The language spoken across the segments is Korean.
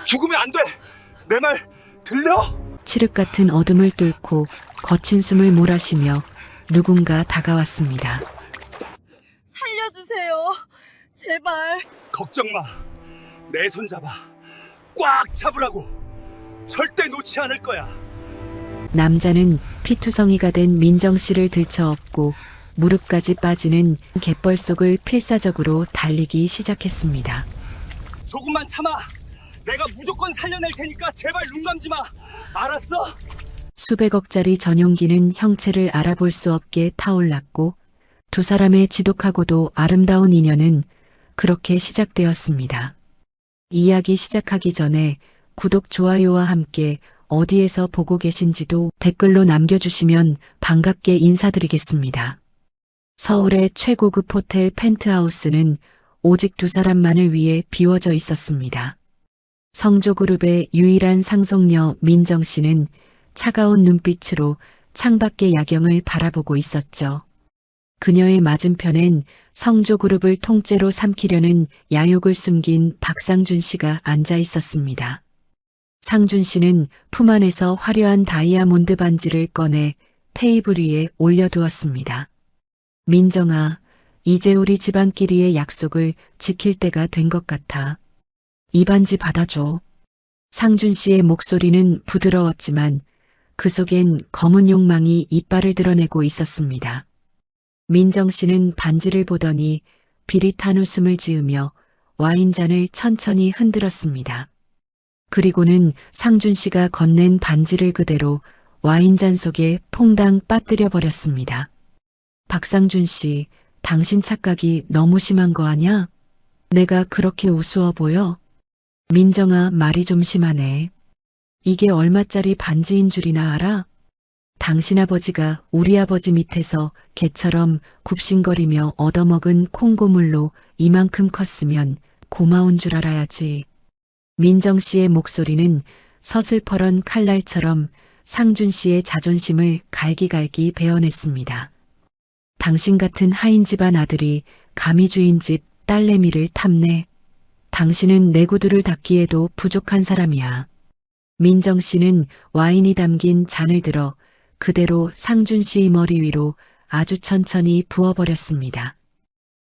죽으면 안 돼! 내 말 들려? 칠흑 같은 어둠을 뚫고 거친 숨을 몰아쉬며 누군가 다가왔습니다. 살려주세요. 제발. 걱정 마. 내 손 잡아. 꽉 잡으라고. 절대 놓지 않을 거야. 남자는 피투성이가 된 민정 씨를 들쳐업고 무릎까지 빠지는 갯벌 속을 필사적으로 달리기 시작했습니다. 조금만 참아. 내가 무조건 살려낼 테니까 제발 눈 감지 마. 알았어? 수백억짜리 전용기는 형체를 알아볼 수 없게 타올랐고 두 사람의 지독하고도 아름다운 인연은 그렇게 시작되었습니다. 이야기 시작하기 전에 구독, 좋아요와 함께 어디에서 보고 계신지도 댓글로 남겨주시면 반갑게 인사드리겠습니다. 서울의 최고급 호텔 펜트하우스는 오직 두 사람만을 위해 비워져 있었습니다. 성조그룹의 유일한 상속녀 민정 씨는 차가운 눈빛으로 창밖의 야경을 바라보고 있었죠. 그녀의 맞은편엔 성조그룹을 통째로 삼키려는 야욕을 숨긴 박상준 씨가 앉아 있었습니다. 상준 씨는 품 안에서 화려한 다이아몬드 반지를 꺼내 테이블 위에 올려두었습니다. 민정아, 이제 우리 집안끼리의 약속을 지킬 때가 된 것 같아. 이 반지 받아줘. 상준 씨의 목소리는 부드러웠지만 그 속엔 검은 욕망이 이빨을 드러내고 있었습니다. 민정 씨는 반지를 보더니 비릿한 웃음을 지으며 와인잔을 천천히 흔들었습니다. 그리고는 상준 씨가 건넨 반지를 그대로 와인잔 속에 퐁당 빠뜨려 버렸습니다. 박상준 씨, 당신 착각이 너무 심한 거 아냐? 내가 그렇게 우스워 보여? 민정아, 말이 좀 심하네. 이게 얼마짜리 반지인 줄이나 알아? 당신 아버지가 우리 아버지 밑에서 개처럼 굽신거리며 얻어먹은 콩고물로 이만큼 컸으면 고마운 줄 알아야지. 민정 씨의 목소리는 서슬퍼런 칼날처럼 상준 씨의 자존심을 갈기갈기 베어냈습니다. 당신 같은 하인 집안 아들이 감히 주인 집 딸내미를 탐내. 당신은 내 구두를 닦기에도 부족한 사람이야. 민정 씨는 와인이 담긴 잔을 들어 그대로 상준 씨의 머리 위로 아주 천천히 부어버렸습니다.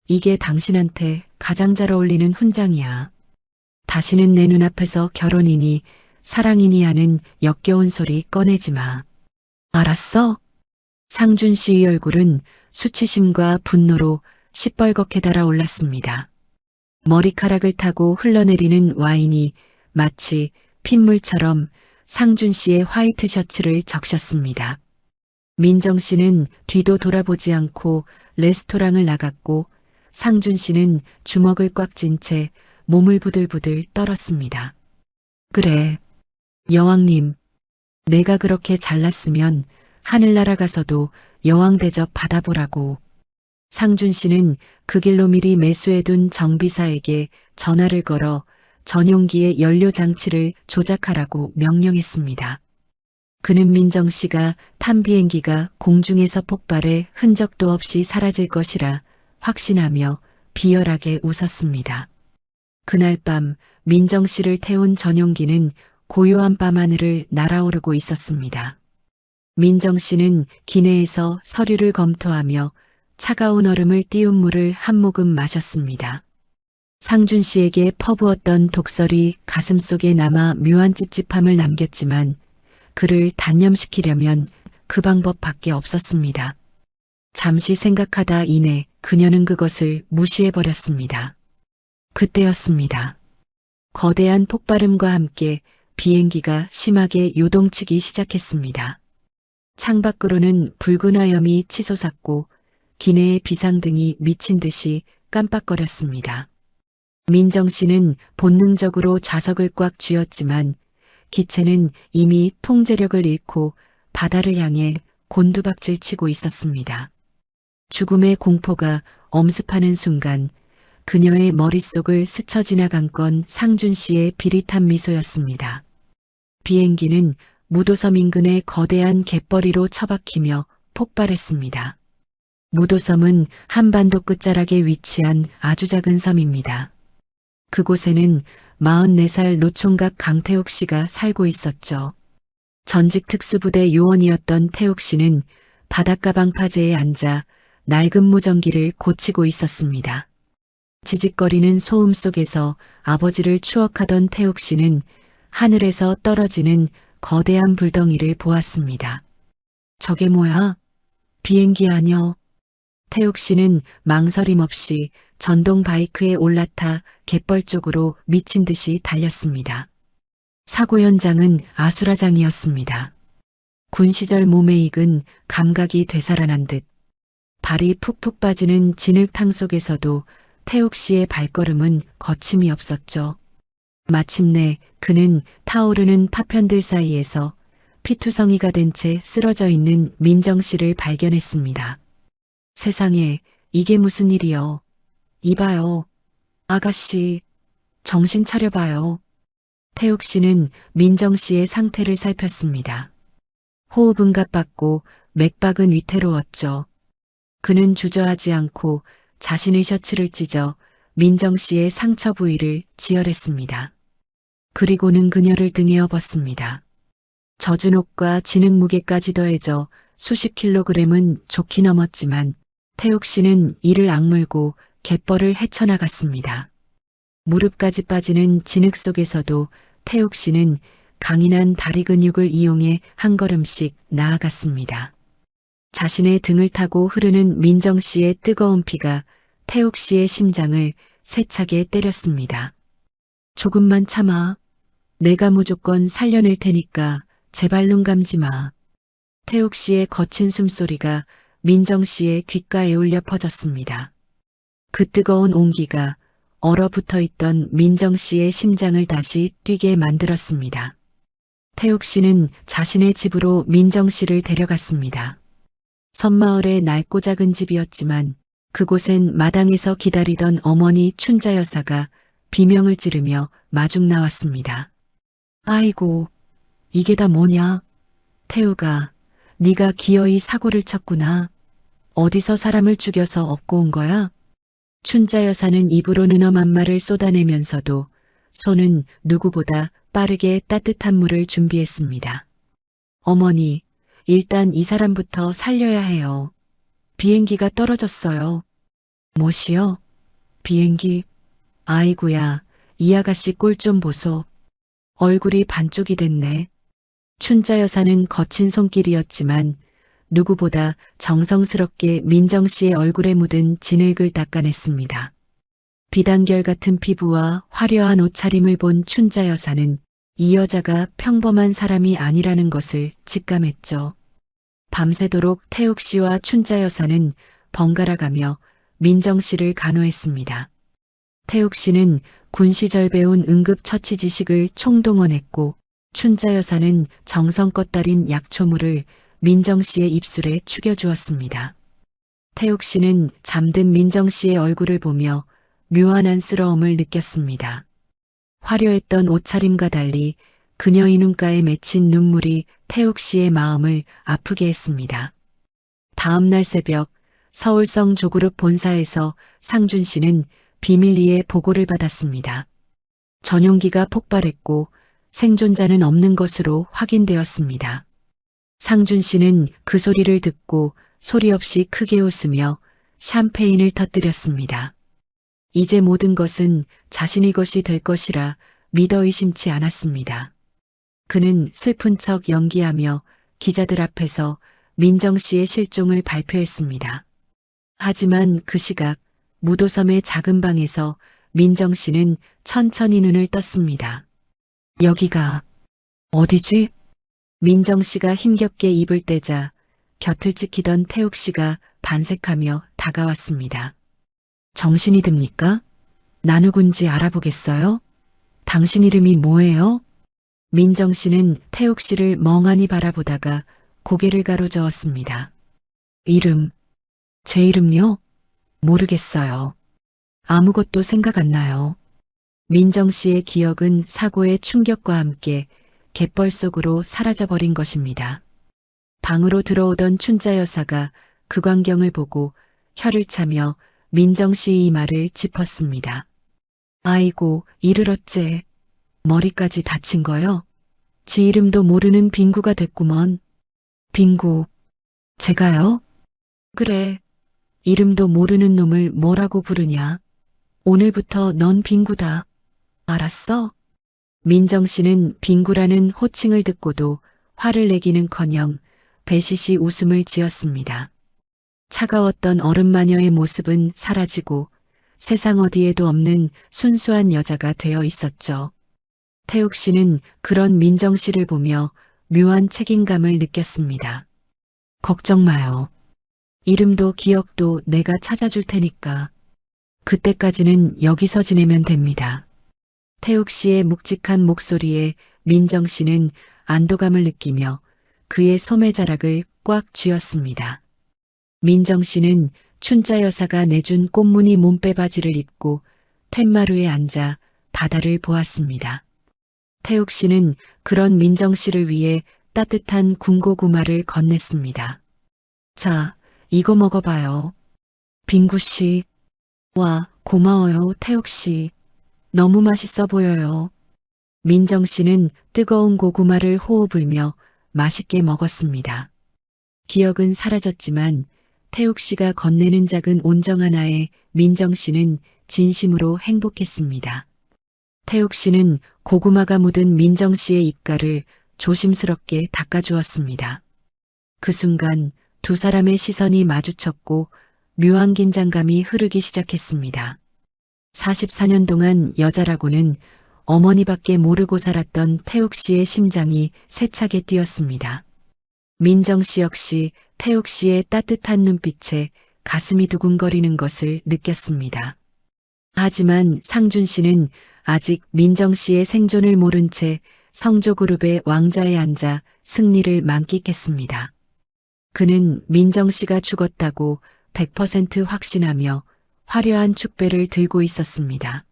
이게 당신한테 가장 잘 어울리는 훈장이야. 다시는 내 눈앞에서 결혼이니 사랑이니 하는 역겨운 소리 꺼내지 마. 알았어? 상준 씨의 얼굴은 수치심과 분노로 시뻘겋게 달아올랐습니다. 머리카락을 타고 흘러내리는 와인이 마치 핏물처럼 상준 씨의 화이트 셔츠를 적셨습니다. 민정 씨는 뒤도 돌아보지 않고 레스토랑을 나갔고 상준 씨는 주먹을 꽉 쥔 채 몸을 부들부들 떨었습니다. 그래, 여왕님, 내가 그렇게 잘났으면 하늘나라 가서도 여왕 대접 받아보라고. 상준 씨는 그 길로 미리 매수해둔 정비사에게 전화를 걸어 전용기의 연료 장치를 조작하라고 명령했습니다. 그는 민정 씨가 탄 비행기가 공중에서 폭발해 흔적도 없이 사라질 것이라 확신하며 비열하게 웃었습니다. 그날 밤 민정 씨를 태운 전용기는 고요한 밤하늘을 날아오르고 있었습니다. 민정 씨는 기내에서 서류를 검토하며 차가운 얼음을 띄운 물을 한 모금 마셨습니다. 상준 씨에게 퍼부었던 독설이 가슴속에 남아 묘한 찝찝함을 남겼지만 그를 단념시키려면 그 방법밖에 없었습니다. 잠시 생각하다 이내 그녀는 그것을 무시해버렸습니다. 그때였습니다. 거대한 폭발음과 함께 비행기가 심하게 요동치기 시작했습니다. 창밖으로는 붉은 화염이 치솟았고 기내의 비상등이 미친 듯이 깜빡거렸습니다. 민정 씨는 본능적으로 좌석을 꽉 쥐었지만 기체는 이미 통제력을 잃고 바다를 향해 곤두박질 치고 있었습니다. 죽음의 공포가 엄습하는 순간 그녀의 머릿속을 스쳐 지나간 건 상준 씨의 비릿한 미소였습니다. 비행기는 무도섬 인근의 거대한 갯벌위로 처박히며 폭발했습니다. 무도섬은 한반도 끝자락에 위치한 아주 작은 섬입니다. 그곳에는 44살 노총각 강태옥 씨가 살고 있었죠. 전직 특수부대 요원이었던 태옥 씨는 바닷가방 파제에 앉아 낡은 무전기를 고치고 있었습니다. 지직거리는 소음 속에서 아버지를 추억하던 태옥 씨는 하늘에서 떨어지는 거대한 불덩이를 보았습니다. 저게 뭐야? 비행기 아녀? 태옥 씨는 망설임 없이 전동 바이크에 올라타 갯벌 쪽으로 미친 듯이 달렸습니다. 사고 현장은 아수라장이었습니다. 군 시절 몸에 익은 감각이 되살아난 듯 발이 푹푹 빠지는 진흙탕 속에서도 태옥 씨의 발걸음은 거침이 없었죠. 마침내 그는 타오르는 파편들 사이에서 피투성이가 된 채 쓰러져 있는 민정 씨를 발견했습니다. 세상에, 이게 무슨 일이요? 이봐요. 아가씨, 정신 차려봐요. 태옥 씨는 민정 씨의 상태를 살폈습니다. 호흡은 가빴고 맥박은 위태로웠죠. 그는 주저하지 않고 자신의 셔츠를 찢어 민정 씨의 상처 부위를 지혈했습니다. 그리고는 그녀를 등에 업었습니다. 젖은 옷과 진흙 무게까지 더해져 수십 킬로그램은 좋게 넘었지만 태옥 씨는 이를 악물고 갯벌을 헤쳐나갔습니다. 무릎까지 빠지는 진흙 속에서도 태옥 씨는 강인한 다리 근육을 이용해 한 걸음씩 나아갔습니다. 자신의 등을 타고 흐르는 민정 씨의 뜨거운 피가 태옥 씨의 심장을 세차게 때렸습니다. 조금만 참아. 내가 무조건 살려낼 테니까 제발 눈 감지 마. 태옥 씨의 거친 숨소리가 민정 씨의 귓가에 울려 퍼졌습니다. 그 뜨거운 온기가 얼어붙어 있던 민정 씨의 심장을 다시 뛰게 만들었습니다. 태옥 씨는 자신의 집으로 민정 씨를 데려갔습니다. 섬마을의 낡고 작은 집이었지만 그곳엔 마당에서 기다리던 어머니 춘자 여사가 비명을 지르며 마중 나왔습니다. 아이고, 이게 다 뭐냐? 태우가, 네가 기어이 사고를 쳤구나. 어디서 사람을 죽여서 업고 온 거야? 춘자 여사는 입으로 는엄한 말을 쏟아내면서도 손은 누구보다 빠르게 따뜻한 물을 준비했습니다. 어머니, 일단 이 사람부터 살려야 해요. 비행기가 떨어졌어요. 뭐시여? 비행기? 아이구야, 이 아가씨 꼴 좀 보소. 얼굴이 반쪽이 됐네. 춘자 여사는 거친 손길이었지만 누구보다 정성스럽게 민정 씨의 얼굴에 묻은 진흙을 닦아냈습니다. 비단결 같은 피부와 화려한 옷차림을 본 춘자 여사는 이 여자가 평범한 사람이 아니라는 것을 직감했죠. 밤새도록 태옥 씨와 춘자 여사는 번갈아가며 민정 씨를 간호했습니다. 태옥 씨는 군 시절 배운 응급처치 지식을 총동원했고 춘자 여사는 정성껏 달인 약초물을 민정 씨의 입술에 죽여주었습니다. 태옥 씨는 잠든 민정 씨의 얼굴을 보며 묘한 안쓰러움을 느꼈습니다. 화려했던 옷차림과 달리 그녀의 눈가에 맺힌 눈물이 태옥 씨의 마음을 아프게 했습니다. 다음 날 새벽 서울성 조그룹 본사에서 상준 씨는 비밀리에 보고를 받았습니다. 전용기가 폭발했고 생존자는 없는 것으로 확인되었습니다. 상준 씨는 그 소리를 듣고 소리 없이 크게 웃으며 샴페인을 터뜨렸습니다. 이제 모든 것은 자신의 것이 될 것이라 믿어 의심치 않았습니다. 그는 슬픈 척 연기하며 기자들 앞에서 민정 씨의 실종을 발표했습니다. 하지만 그 시각 무도섬의 작은 방에서 민정 씨는 천천히 눈을 떴습니다. 여기가 어디지? 민정 씨가 힘겹게 입을 떼자 곁을 지키던 태옥 씨가 반색하며 다가왔습니다. 정신이 듭니까? 나 누군지 알아보겠어요? 당신 이름이 뭐예요? 민정 씨는 태옥 씨를 멍하니 바라보다가 고개를 가로저었습니다. 이름, 제 이름요? 모르겠어요. 아무것도 생각 안 나요. 민정 씨의 기억은 사고의 충격과 함께 갯벌 속으로 사라져버린 것입니다. 방으로 들어오던 춘자 여사가 그 광경을 보고 혀를 차며 민정 씨의 말을 짚었습니다. 아이고, 이를 어째. 머리까지 다친 거요? 지 이름도 모르는 빙구가 됐구먼. 빙구. 제가요? 그래. 이름도 모르는 놈을 뭐라고 부르냐? 오늘부터 넌 빙구다. 알았어? 민정 씨는 빙구라는 호칭을 듣고도 화를 내기는커녕 배시시 웃음을 지었습니다. 차가웠던 어른마녀의 모습은 사라지고 세상 어디에도 없는 순수한 여자가 되어 있었죠. 태욱 씨는 그런 민정 씨를 보며 묘한 책임감을 느꼈습니다. 걱정 마요. 이름도 기억도 내가 찾아줄 테니까. 그때까지는 여기서 지내면 됩니다. 태욱 씨의 묵직한 목소리에 민정 씨는 안도감을 느끼며 그의 소매자락을 꽉 쥐었습니다. 민정 씨는 춘자 여사가 내준 꽃무늬 몸빼바지를 입고 툇마루에 앉아 바다를 보았습니다. 태욱 씨는 그런 민정 씨를 위해 따뜻한 군고구마를 건넸습니다. 자, 이거 먹어봐요. 빙구 씨. 와, 고마워요, 태욱 씨. 너무 맛있어 보여요. 민정 씨는 뜨거운 고구마를 호호 불며 맛있게 먹었습니다. 기억은 사라졌지만 태욱 씨가 건네는 작은 온정 하나에 민정 씨는 진심으로 행복했습니다. 태욱 씨는 고구마가 묻은 민정 씨의 입가를 조심스럽게 닦아주었습니다. 그 순간 두 사람의 시선이 마주쳤고 묘한 긴장감이 흐르기 시작했습니다. 44년 동안 여자라고는 어머니밖에 모르고 살았던 태욱 씨의 심장이 세차게 뛰었습니다. 민정 씨 역시 태욱 씨의 따뜻한 눈빛에 가슴이 두근거리는 것을 느꼈습니다. 하지만 상준 씨는 아직 민정 씨의 생존을 모른 채 성조그룹의 왕좌에 앉아 승리를 만끽했습니다. 그는 민정 씨가 죽었다고 100% 확신하며 화려한 축배를 들고 있었습니다.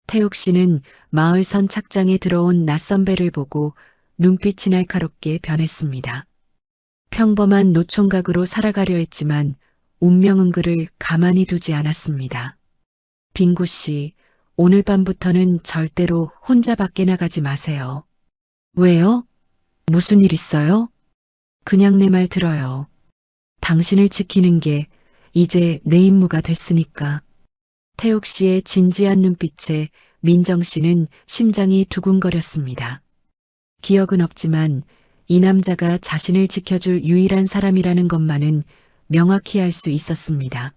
태욱 씨는 마을 선착장에 들어온 낯선 배를 보고 눈빛이 날카롭게 변했습니다. 평범한 노총각으로 살아가려 했지만 운명은 그를 가만히 두지 않았습니다. 빙구 씨, 오늘 밤부터는 절대로 혼자 밖에 나가지 마세요. 왜요? 무슨 일 있어요? 그냥 내 말 들어요. 당신을 지키는 게 이제 내 임무가 됐으니까. 태욱 씨의 진지한 눈빛에 민정 씨는 심장이 두근거렸습니다. 기억은 없지만 이 남자가 자신을 지켜줄 유일한 사람이라는 것만은 명확히 알 수 있었습니다.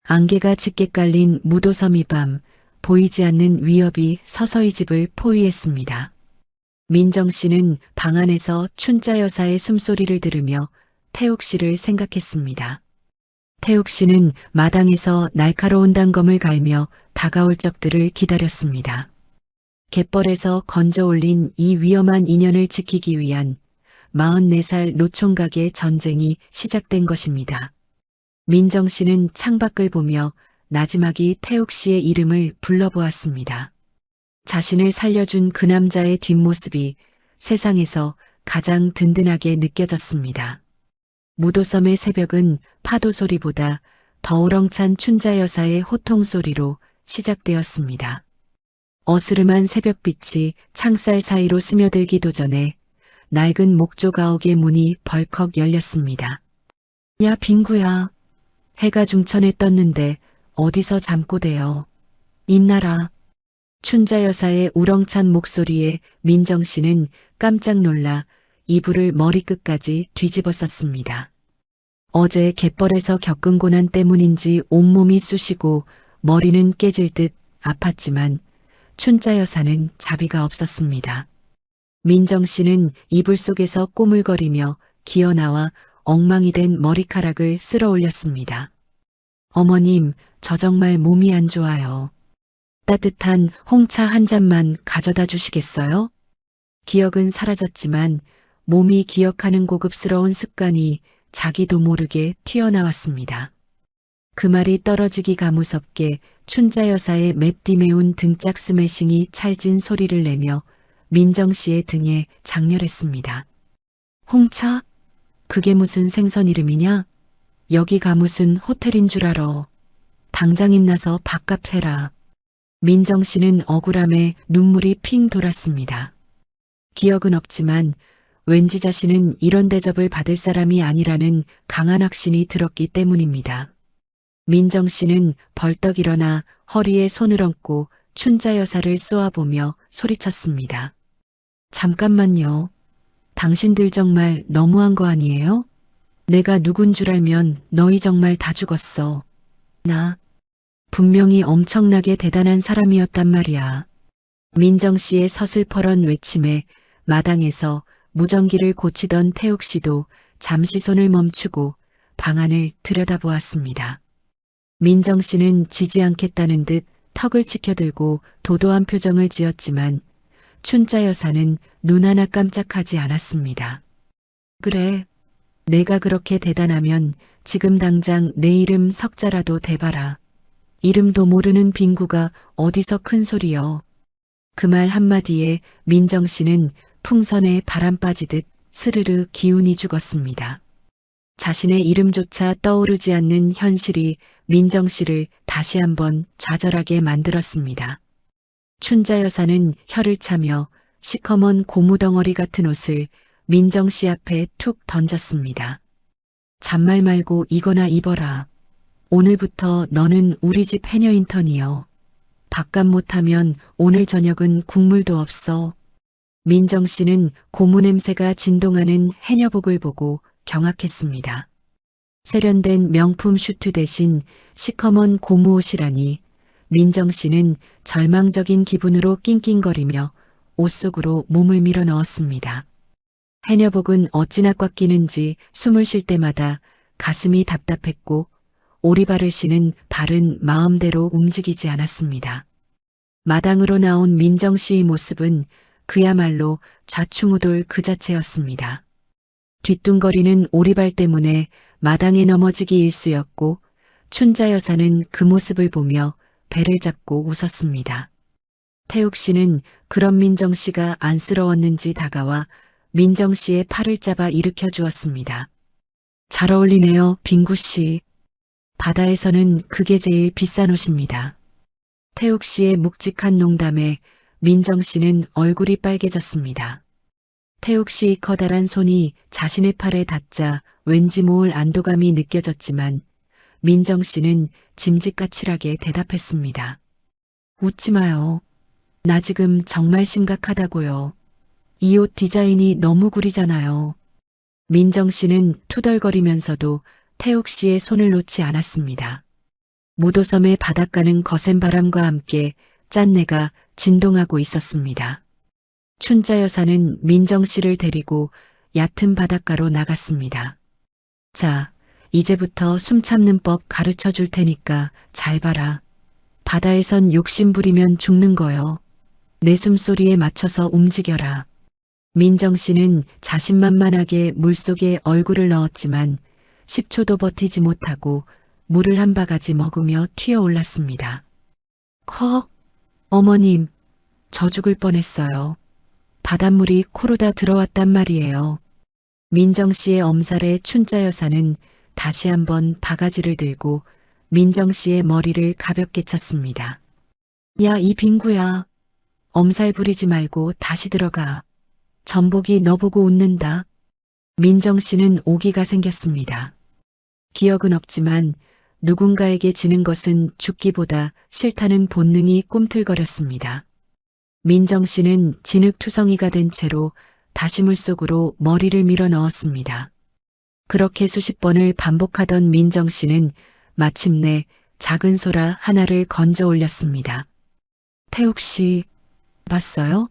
안개가 짙게 깔린 무도섬이 밤 보이지 않는 위협이 서서히 집을 포위했습니다. 민정 씨는 방 안에서 춘자 여사의 숨소리를 들으며 태욱 씨를 생각했습니다. 태욱 씨는 마당에서 날카로운 단검을 갈며 다가올 적들을 기다렸습니다. 갯벌에서 건져 올린 이 위험한 인연을 지키기 위한 44살 노총각의 전쟁이 시작된 것입니다. 민정 씨는 창밖을 보며 나지막이 태욱 씨의 이름을 불러보았습니다. 자신을 살려준 그 남자의 뒷모습이 세상에서 가장 든든하게 느껴졌습니다. 무도섬의 새벽은 파도 소리보다 더 우렁찬 춘자 여사의 호통 소리로 시작되었습니다. 어스름한 새벽빛이 창살 사이로 스며들기도 전에 낡은 목조 가옥의 문이 벌컥 열렸습니다. 야, 빙구야. 해가 중천에 떴는데 어디서 잠꼬대요. 인나라. 춘자 여사의 우렁찬 목소리에 민정 씨는 깜짝 놀라 이불을 머리끝까지 뒤집었었습니다. 어제 갯벌에서 겪은 고난 때문인지 온몸이 쑤시고 머리는 깨질 듯 아팠지만 춘자 여사는 자비가 없었습니다. 민정 씨는 이불 속에서 꼬물거리며 기어나와 엉망이 된 머리카락을 쓸어 올렸습니다. 어머님, 저 정말 몸이 안 좋아요. 따뜻한 홍차 한 잔만 가져다 주시겠어요? 기억은 사라졌지만 몸이 기억하는 고급스러운 습관이 자기도 모르게 튀어나왔습니다. 그 말이 떨어지기가 무섭게 춘자 여사의 맵디 매운 등짝 스매싱이 찰진 소리를 내며 민정 씨의 등에 장렬했습니다. 홍차? 그게 무슨 생선 이름이냐? 여기가 무슨 호텔인 줄 알아. 당장 인나서 밥값 해라. 민정 씨는 억울함에 눈물이 핑 돌았습니다. 기억은 없지만 왠지 자신은 이런 대접을 받을 사람이 아니라는 강한 확신이 들었기 때문입니다. 민정 씨는 벌떡 일어나 허리에 손을 얹고 춘자 여사를 쏘아보며 소리쳤습니다. 잠깐만요. 당신들 정말 너무한 거 아니에요? 내가 누군 줄 알면 너희 정말 다 죽었어. 나 분명히 엄청나게 대단한 사람이었단 말이야. 민정 씨의 서슬퍼런 외침에 마당에서 무전기를 고치던 태욱 씨도 잠시 손을 멈추고 방안을 들여다보았습니다. 민정 씨는 지지 않겠다는 듯 턱을 치켜들고 도도한 표정을 지었지만 춘자 여사는 눈 하나 깜짝하지 않았습니다. 그래, 내가 그렇게 대단하면 지금 당장 내 이름 석자라도 대봐라. 이름도 모르는 빙구가 어디서 큰 소리여. 그 말 한마디에 민정 씨는 풍선에 바람 빠지듯 스르르 기운이 죽었습니다. 자신의 이름조차 떠오르지 않는 현실이 민정 씨를 다시 한번 좌절하게 만들었습니다. 춘자 여사는 혀를 차며 시커먼 고무덩어리 같은 옷을 민정 씨 앞에 툭 던졌습니다. 잔말 말고 이거나 입어라. 오늘부터 너는 우리 집 해녀 인턴이여. 밥값 못하면 오늘 저녁은 국물도 없어. 민정 씨는 고무 냄새가 진동하는 해녀복을 보고 경악했습니다. 세련된 명품 슈트 대신 시커먼 고무 옷이라니 민정 씨는 절망적인 기분으로 낑낑거리며 옷 속으로 몸을 밀어 넣었습니다. 해녀복은 어찌나 꽉 끼는지 숨을 쉴 때마다 가슴이 답답했고 오리발을 발은 마음대로 움직이지 않았습니다. 마당으로 나온 민정 씨의 모습은 그야말로 좌충우돌 그 자체였습니다. 뒤뚱거리는 오리발 때문에 마당에 넘어지기 일쑤였고 춘자 여사는 그 모습을 보며 배를 잡고 웃었습니다. 태욱 씨는 그런 민정 씨가 안쓰러웠는지 다가와 민정 씨의 팔을 잡아 일으켜 주었습니다. 잘 어울리네요, 빙구 씨. 바다에서는 그게 제일 비싼 옷입니다. 태욱 씨의 묵직한 농담에 민정 씨는 얼굴이 빨개졌습니다. 태욱 씨의 커다란 손이 자신의 팔에 닿자 왠지 모을 안도감이 느껴졌지만 민정 씨는 짐짓까칠하게 대답했습니다. 웃지 마요. 나 지금 정말 심각하다고요. 이 옷 디자인이 너무 구리잖아요. 민정 씨는 투덜거리면서도 태욱 씨의 손을 놓지 않았습니다. 무도섬의 바닷가는 거센 바람과 함께 짠내가 진동하고 있었습니다. 춘자 여사는 민정 씨를 데리고 얕은 바닷가로 나갔습니다. 자, 이제부터 숨 참는 법 가르쳐 줄 테니까 잘 봐라. 바다에선 욕심 부리면 죽는 거요. 내 숨소리에 맞춰서 움직여라. 민정 씨는 자신만만하게 물속에 얼굴을 넣었지만 10초도 버티지 못하고 물을 한 바가지 먹으며 튀어올랐습니다. 어머님, 저 죽을 뻔했어요. 바닷물이 코로 다 들어왔단 말이에요. 민정 씨의 엄살에 춘자 여사는 다시 한번 바가지를 들고 민정 씨의 머리를 가볍게 쳤습니다. 야, 이 빙구야. 엄살 부리지 말고 다시 들어가. 전복이 너 보고 웃는다. 민정 씨는 오기가 생겼습니다. 기억은 없지만 누군가에게 지는 것은 죽기보다 싫다는 본능이 꿈틀거렸습니다. 민정 씨는 진흙투성이가 된 채로 다시 물속으로 머리를 밀어 넣었습니다. 그렇게 수십 번을 반복하던 민정 씨는 마침내 작은 소라 하나를 건져 올렸습니다. 태욱 씨, 봤어요?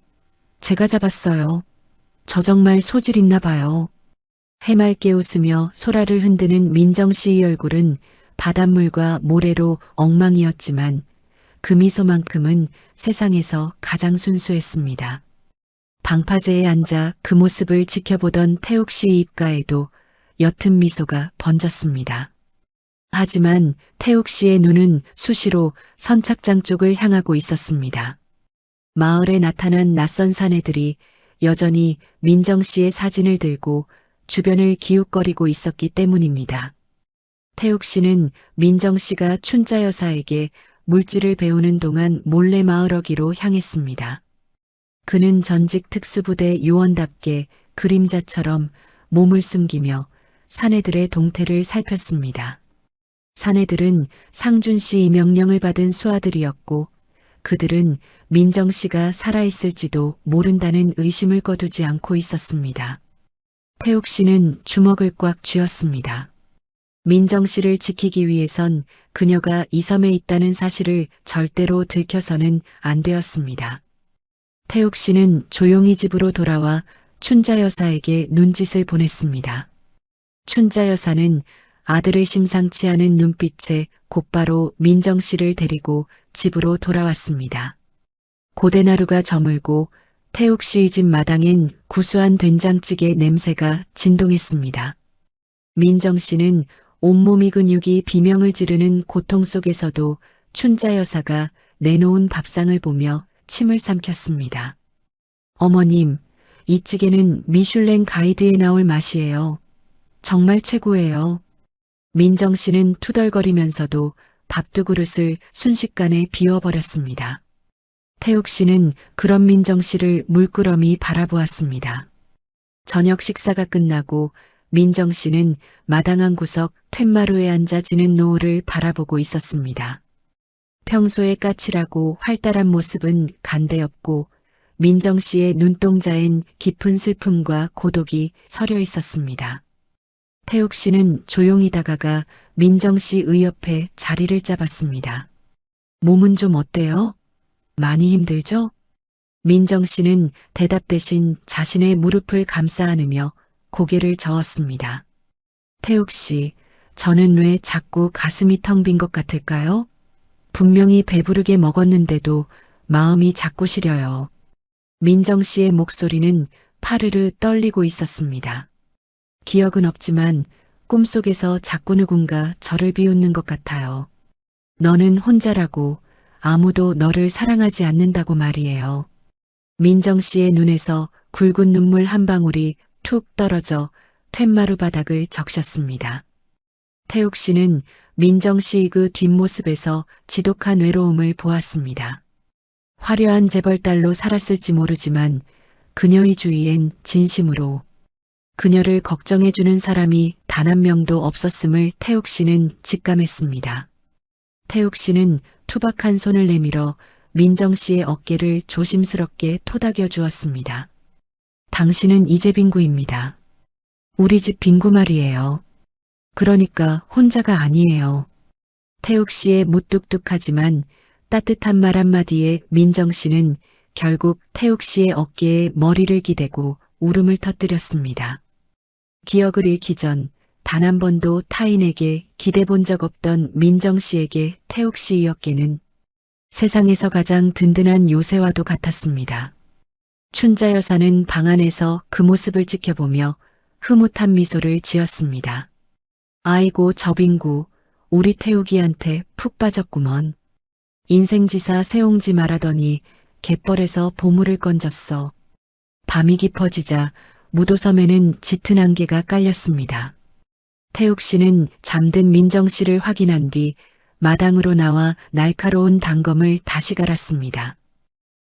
제가 잡았어요. 저 정말 소질 있나 봐요. 해맑게 웃으며 소라를 흔드는 민정 씨의 얼굴은 바닷물과 모래로 엉망이었지만 그 미소만큼은 세상에서 가장 순수했습니다. 방파제에 앉아 그 모습을 지켜보던 태욱 씨의 입가에도 옅은 미소가 번졌습니다. 하지만 태욱 씨의 눈은 수시로 선착장 쪽을 향하고 있었습니다. 마을에 나타난 낯선 사내들이 여전히 민정 씨의 사진을 들고 주변을 기웃거리고 있었기 때문입니다. 태욱 씨는 민정 씨가 춘자 여사에게 물질을 배우는 동안 몰래 마을어기로 향했습니다. 그는 전직 특수부대 요원답게 그림자처럼 몸을 숨기며 사내들의 동태를 살폈습니다. 사내들은 상준 씨의 명령을 받은 수하들이었고 그들은 민정 씨가 살아있을지도 모른다는 의심을 거두지 않고 있었습니다. 태욱 씨는 주먹을 꽉 쥐었습니다. 민정 씨를 지키기 위해선 그녀가 이 섬에 있다는 사실을 절대로 들켜서는 안 되었습니다. 태욱 씨는 조용히 집으로 돌아와 춘자 여사에게 눈짓을 보냈습니다. 춘자 여사는 아들의 심상치 않은 눈빛에 곧바로 민정 씨를 데리고 집으로 돌아왔습니다. 고된 하루가 저물고 태욱 씨의 집 마당엔 구수한 된장찌개 냄새가 진동했습니다. 민정 씨는 온몸이 근육이 비명을 지르는 고통 속에서도 춘자 여사가 내놓은 밥상을 보며 침을 삼켰습니다. 어머님, 이 찌개는 미슐랭 가이드에 나올 맛이에요. 정말 최고예요. 민정 씨는 투덜거리면서도 밥 두 그릇을 순식간에 비워버렸습니다. 태욱 씨는 그런 민정 씨를 물끄러미 바라보았습니다. 저녁 식사가 끝나고 민정 씨는 마당 한 구석 툇마루에 앉아 지는 노을을 바라보고 있었습니다. 평소에 까칠하고 활달한 모습은 간대없고 민정 씨의 눈동자엔 깊은 슬픔과 고독이 서려 있었습니다. 태욱 씨는 조용히 다가가 민정 씨의 옆에 자리를 잡았습니다. 몸은 좀 어때요? 많이 힘들죠? 민정 씨는 대답 대신 자신의 무릎을 감싸 안으며 고개를 저었습니다. 태욱 씨, 저는 왜 자꾸 가슴이 텅 빈 것 같을까요? 분명히 배부르게 먹었는데도 마음이 자꾸 시려요. 민정 씨의 목소리는 파르르 떨리고 있었습니다. 기억은 없지만 꿈속에서 자꾸 누군가 저를 비웃는 것 같아요. 너는 혼자라고 아무도 너를 사랑하지 않는다고 말이에요. 민정 씨의 눈에서 굵은 눈물 한 방울이 툭 떨어져 툇마루 바닥을 적셨습니다. 태욱 씨는 민정 씨의 그 뒷모습에서 지독한 외로움을 보았습니다. 화려한 재벌딸로 살았을지 모르지만 그녀의 주위엔 진심으로 그녀를 걱정해주는 사람이 단 한 명도 없었음을 태욱 씨는 직감했습니다. 태욱 씨는 투박한 손을 내밀어 민정 씨의 어깨를 조심스럽게 토닥여 주었습니다. 당신은 이제 빙구입니다. 우리 집 빙구 말이에요. 그러니까 혼자가 아니에요. 태욱 씨의 무뚝뚝하지만 따뜻한 말 한마디에 민정 씨는 결국 태욱 씨의 어깨에 머리를 기대고 울음을 터뜨렸습니다. 기억을 잃기 전 단 한 번도 타인에게 기대본 적 없던 민정 씨에게 태욱 씨의 어깨는 세상에서 가장 든든한 요새와도 같았습니다. 춘자 여사는 방 안에서 그 모습을 지켜보며 흐뭇한 미소를 지었습니다. 아이고 저 빙구, 우리 태욱이한테 푹 빠졌구먼. 인생지사 세옹지 말하더니 갯벌에서 보물을 건졌어. 밤이 깊어지자 무도섬에는 짙은 안개가 깔렸습니다. 태욱 씨는 잠든 민정 씨를 확인한 뒤 마당으로 나와 날카로운 단검을 다시 갈았습니다.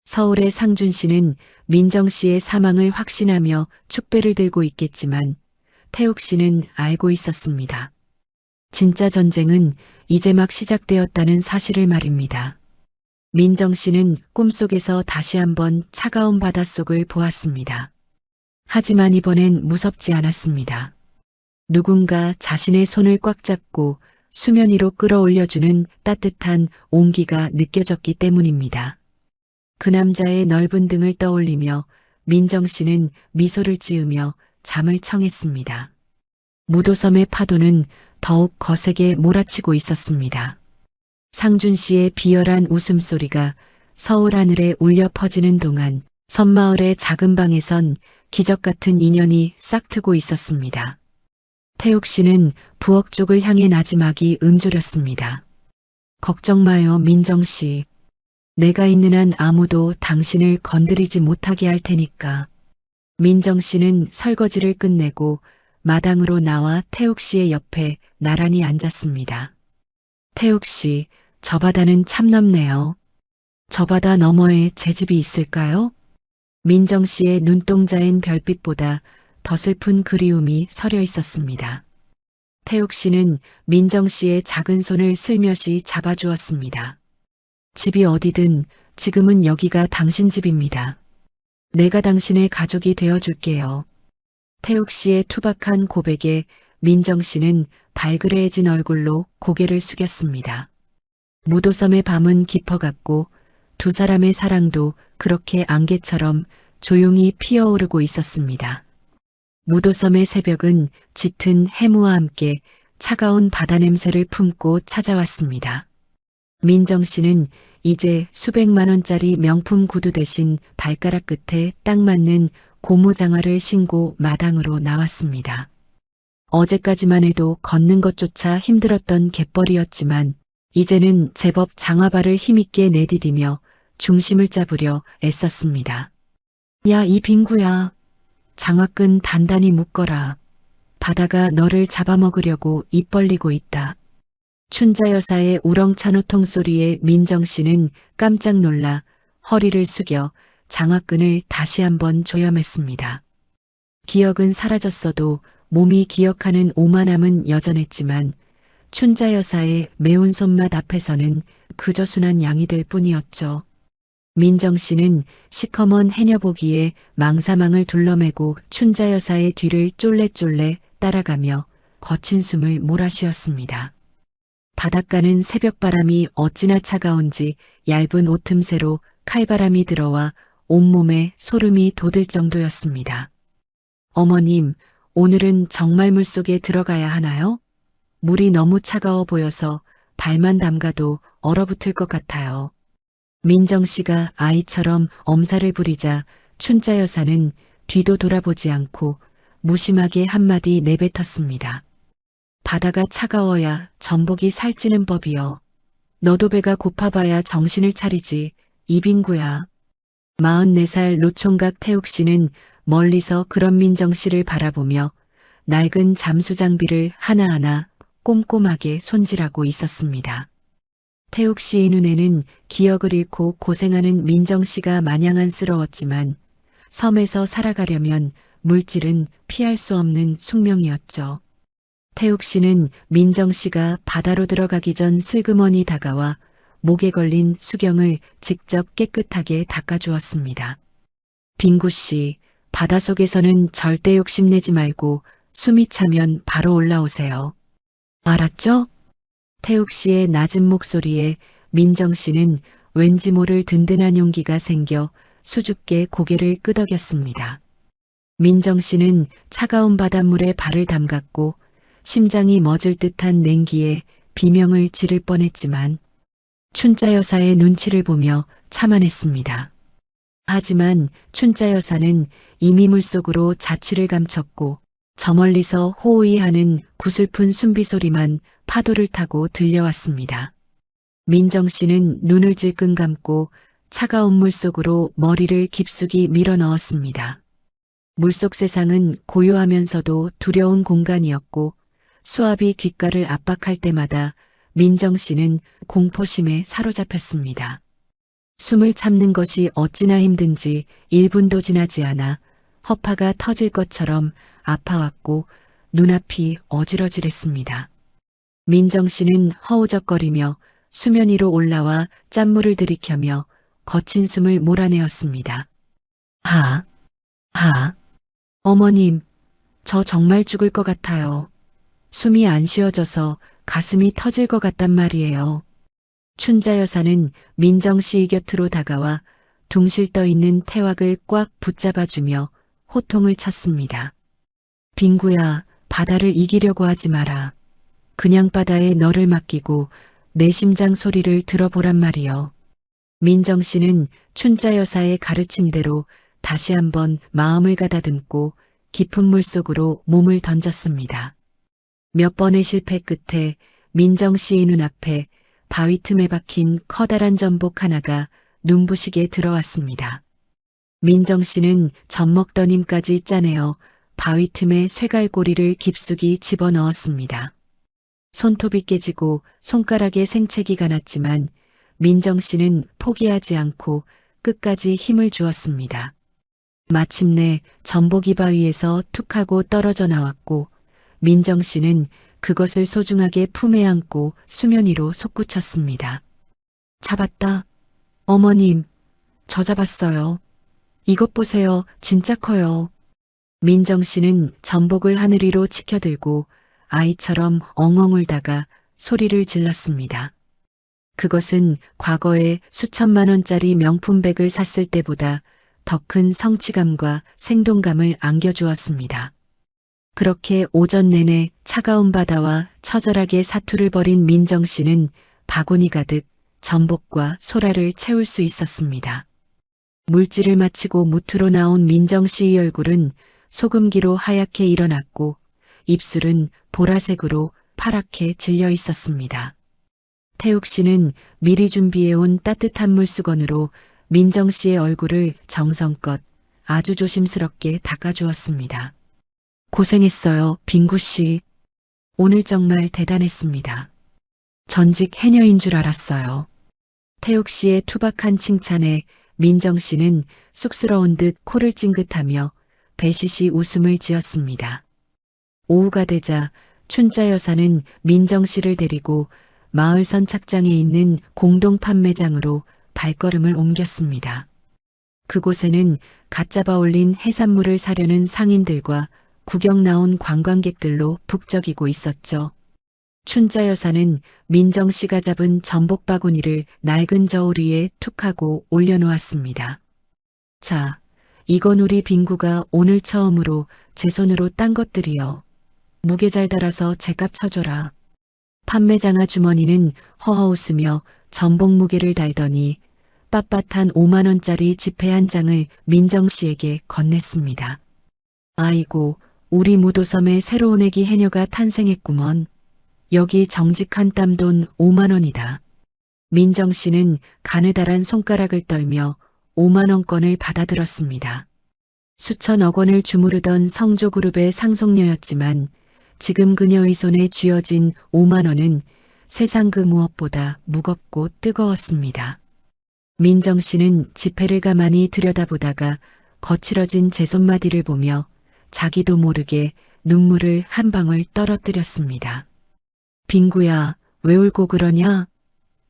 서울의 상준 씨는 민정 씨의 사망을 확신하며 축배를 들고 있겠지만 태욱 씨는 알고 있었습니다. 진짜 전쟁은 이제 막 시작되었다는 사실을 말입니다. 민정 씨는 꿈속에서 다시 한번 차가운 바닷속을 보았습니다. 하지만 이번엔 무섭지 않았습니다. 누군가 자신의 손을 꽉 잡고 수면 위로 끌어올려주는 따뜻한 온기가 느껴졌기 때문입니다. 그 남자의 넓은 등을 떠올리며 민정 씨는 미소를 지으며 잠을 청했습니다. 무도섬의 파도는 더욱 거세게 몰아치고 있었습니다. 상준 씨의 비열한 웃음소리가 서울 하늘에 울려 퍼지는 동안 섬마을의 작은 방에선 기적 같은 인연이 싹트고 있었습니다. 태욱 씨는 부엌 쪽을 향해 나지막이 음조렸습니다. 걱정 마요, 민정 씨. 내가 있는 한 아무도 당신을 건드리지 못하게 할 테니까. 민정 씨는 설거지를 끝내고 마당으로 나와 태욱 씨의 옆에 나란히 앉았습니다. 태욱 씨, 저 바다는 참 넓네요. 저 바다 너머에 제 집이 있을까요? 민정 씨의 눈동자엔 별빛보다 더 슬픈 그리움이 서려 있었습니다. 태욱 씨는 민정 씨의 작은 손을 슬며시 잡아주었습니다. 집이 어디든 지금은 여기가 당신 집입니다. 내가 당신의 가족이 되어줄게요. 태욱 씨의 투박한 고백에 민정 씨는 발그레해진 얼굴로 고개를 숙였습니다. 무도섬의 밤은 깊어갔고 두 사람의 사랑도 그렇게 안개처럼 조용히 피어오르고 있었습니다. 무도섬의 새벽은 짙은 해무와 함께 차가운 바다 냄새를 품고 찾아왔습니다. 민정 씨는 이제 수백만 원짜리 명품 구두 대신 발가락 끝에 딱 맞는 고무 장화를 신고 마당으로 나왔습니다. 어제까지만 해도 걷는 것조차 힘들었던 갯벌이었지만 이제는 제법 장화발을 힘있게 내디디며 중심을 잡으려 애썼습니다. 야, 이 빙구야. 장화끈 단단히 묶어라. 바다가 너를 잡아먹으려고 입 벌리고 있다. 춘자 여사의 우렁찬 호통 소리에 민정 씨는 깜짝 놀라 허리를 숙여 장화끈을 다시 한번 조염했습니다. 기억은 사라졌어도 몸이 기억하는 오만함은 여전했지만 춘자 여사의 매운 손맛 앞에서는 그저 순한 양이 될 뿐이었죠. 민정 씨는 시커먼 해녀보기에 망사망을 둘러매고 춘자 여사의 뒤를 쫄래쫄래 따라가며 거친 숨을 몰아쉬었습니다. 바닷가는 새벽바람이 어찌나 차가운지 얇은 옷 틈새로 칼바람이 들어와 온몸에 소름이 돋을 정도였습니다. 어머님, 오늘은 정말 물속에 들어가야 하나요? 물이 너무 차가워 보여서 발만 담가도 얼어붙을 것 같아요. 민정 씨가 아이처럼 엄살을 부리자 춘자 여사는 뒤도 돌아보지 않고 무심하게 한마디 내뱉었습니다. 바다가 차가워야 전복이 살찌는 법이요. 너도 배가 고파봐야 정신을 차리지, 이빙구야. 44살 노총각 태욱 씨는 멀리서 그런 민정 씨를 바라보며 낡은 잠수 장비를 하나하나 꼼꼼하게 손질하고 있었습니다. 태욱 씨의 눈에는 기억을 잃고 고생하는 민정 씨가 마냥 안쓰러웠지만 섬에서 살아가려면 물질은 피할 수 없는 숙명이었죠. 태욱 씨는 민정 씨가 바다로 들어가기 전 슬그머니 다가와 목에 걸린 수경을 직접 깨끗하게 닦아주었습니다. 빙구 씨, 바닷속에서는 절대 욕심내지 말고 숨이 차면 바로 올라오세요. 알았죠? 태욱 씨의 낮은 목소리에 민정 씨는 왠지 모를 든든한 용기가 생겨 수줍게 고개를 끄덕였습니다. 민정 씨는 차가운 바닷물에 발을 담갔고 심장이 멎을 듯한 냉기에 비명을 지를 뻔했지만 춘자 여사의 눈치를 보며 참아냈습니다. 하지만 춘자 여사는 이미 물속으로 자취를 감췄고 저 멀리서 호우이 하는 구슬픈 숨비 소리만 파도를 타고 들려왔습니다. 민정 씨는 눈을 질끈 감고 차가운 물속으로 머리를 깊숙이 밀어 넣었습니다. 물속 세상은 고요하면서도 두려운 공간이었고 수압이 귓가를 압박할 때마다 민정 씨는 공포심에 사로잡혔습니다. 숨을 참는 것이 어찌나 힘든지 1분도 지나지 않아 허파가 터질 것처럼 아파왔고 눈앞이 어지러질했습니다. 민정 씨는 허우적거리며 수면 위로 올라와 짠물을 들이켜며 거친 숨을 몰아내었습니다. 어머님, 저 정말 죽을 것 같아요. 숨이 안 쉬어져서 가슴이 터질 것 같단 말이에요. 춘자 여사는 민정 씨 곁으로 다가와 둥실 떠 있는 태왁을 꽉 붙잡아주며 호통을 쳤습니다. 빙구야, 바다를 이기려고 하지 마라. 그냥 바다에 너를 맡기고 내 심장 소리를 들어보란 말이요. 민정 씨는 춘자 여사의 가르침대로 다시 한번 마음을 가다듬고 깊은 물속으로 몸을 던졌습니다. 몇 번의 실패 끝에 민정 씨의 눈앞에 바위 틈에 박힌 커다란 전복 하나가 눈부시게 들어왔습니다. 민정 씨는 젖먹던 힘까지 짜내어 바위 틈에 쇠갈고리를 깊숙이 집어넣었습니다. 손톱이 깨지고 손가락에 생채기가 났지만 민정 씨는 포기하지 않고 끝까지 힘을 주었습니다. 마침내 전복이 바위에서 툭 하고 떨어져 나왔고 민정 씨는 그것을 소중하게 품에 안고 수면 위로 솟구쳤습니다. 잡았다. 어머님, 저 잡았어요. 이것 보세요. 진짜 커요. 민정 씨는 전복을 하늘 위로 치켜들고 아이처럼 엉엉 울다가 소리를 질렀습니다. 그것은 과거에 수천만 원짜리 명품백을 샀을 때보다 더 큰 성취감과 생동감을 안겨주었습니다. 그렇게 오전 내내 차가운 바다와 처절하게 사투를 벌인 민정 씨는 바구니 가득 전복과 소라를 채울 수 있었습니다. 물질을 마치고 무트로 나온 민정 씨의 얼굴은 소금기로 하얗게 일어났고 입술은 보라색으로 파랗게 질려 있었습니다. 태욱 씨는 미리 준비해온 따뜻한 물수건으로 민정 씨의 얼굴을 정성껏 아주 조심스럽게 닦아주었습니다. 고생했어요, 빙구 씨. 오늘 정말 대단했습니다. 전직 해녀인 줄 알았어요. 태욱 씨의 투박한 칭찬에 민정 씨는 쑥스러운 듯 코를 찡긋하며 배시시 웃음을 지었습니다. 오후가 되자 춘자 여사는 민정 씨를 데리고 마을 선착장에 있는 공동 판매장으로 발걸음을 옮겼습니다. 그곳에는 갓 잡아 올린 해산물을 사려는 상인들과 구경 나온 관광객들로 북적이고 있었죠. 춘자 여사는 민정 씨가 잡은 전복 바구니를 낡은 저울 위에 툭 하고 올려놓았습니다. 자, 이건 우리 빙구가 오늘 처음으로 제 손으로 딴 것들이요. 무게 잘 달아서 제값 쳐줘라. 판매장 아주머니는 허허 웃으며 전복 무게를 달더니 빳빳한 5만 원짜리 지폐 한 장을 민정 씨에게 건넸습니다. 아이고, 우리 무도섬에 새로운 애기 해녀가 탄생했구먼. 여기 정직한 땀돈 5만 원이다. 민정 씨는 가느다란 손가락을 떨며 5만 원권을 받아들었습니다. 수천억 원을 주무르던 성조그룹의 상속녀였지만 지금 그녀의 손에 쥐어진 5만 원은 세상 그 무엇보다 무겁고 뜨거웠습니다. 민정 씨는 지폐를 가만히 들여다보다가 거칠어진 제 손마디를 보며 자기도 모르게 눈물을 한 방울 떨어뜨렸습니다. 빙구야, 왜 울고 그러냐?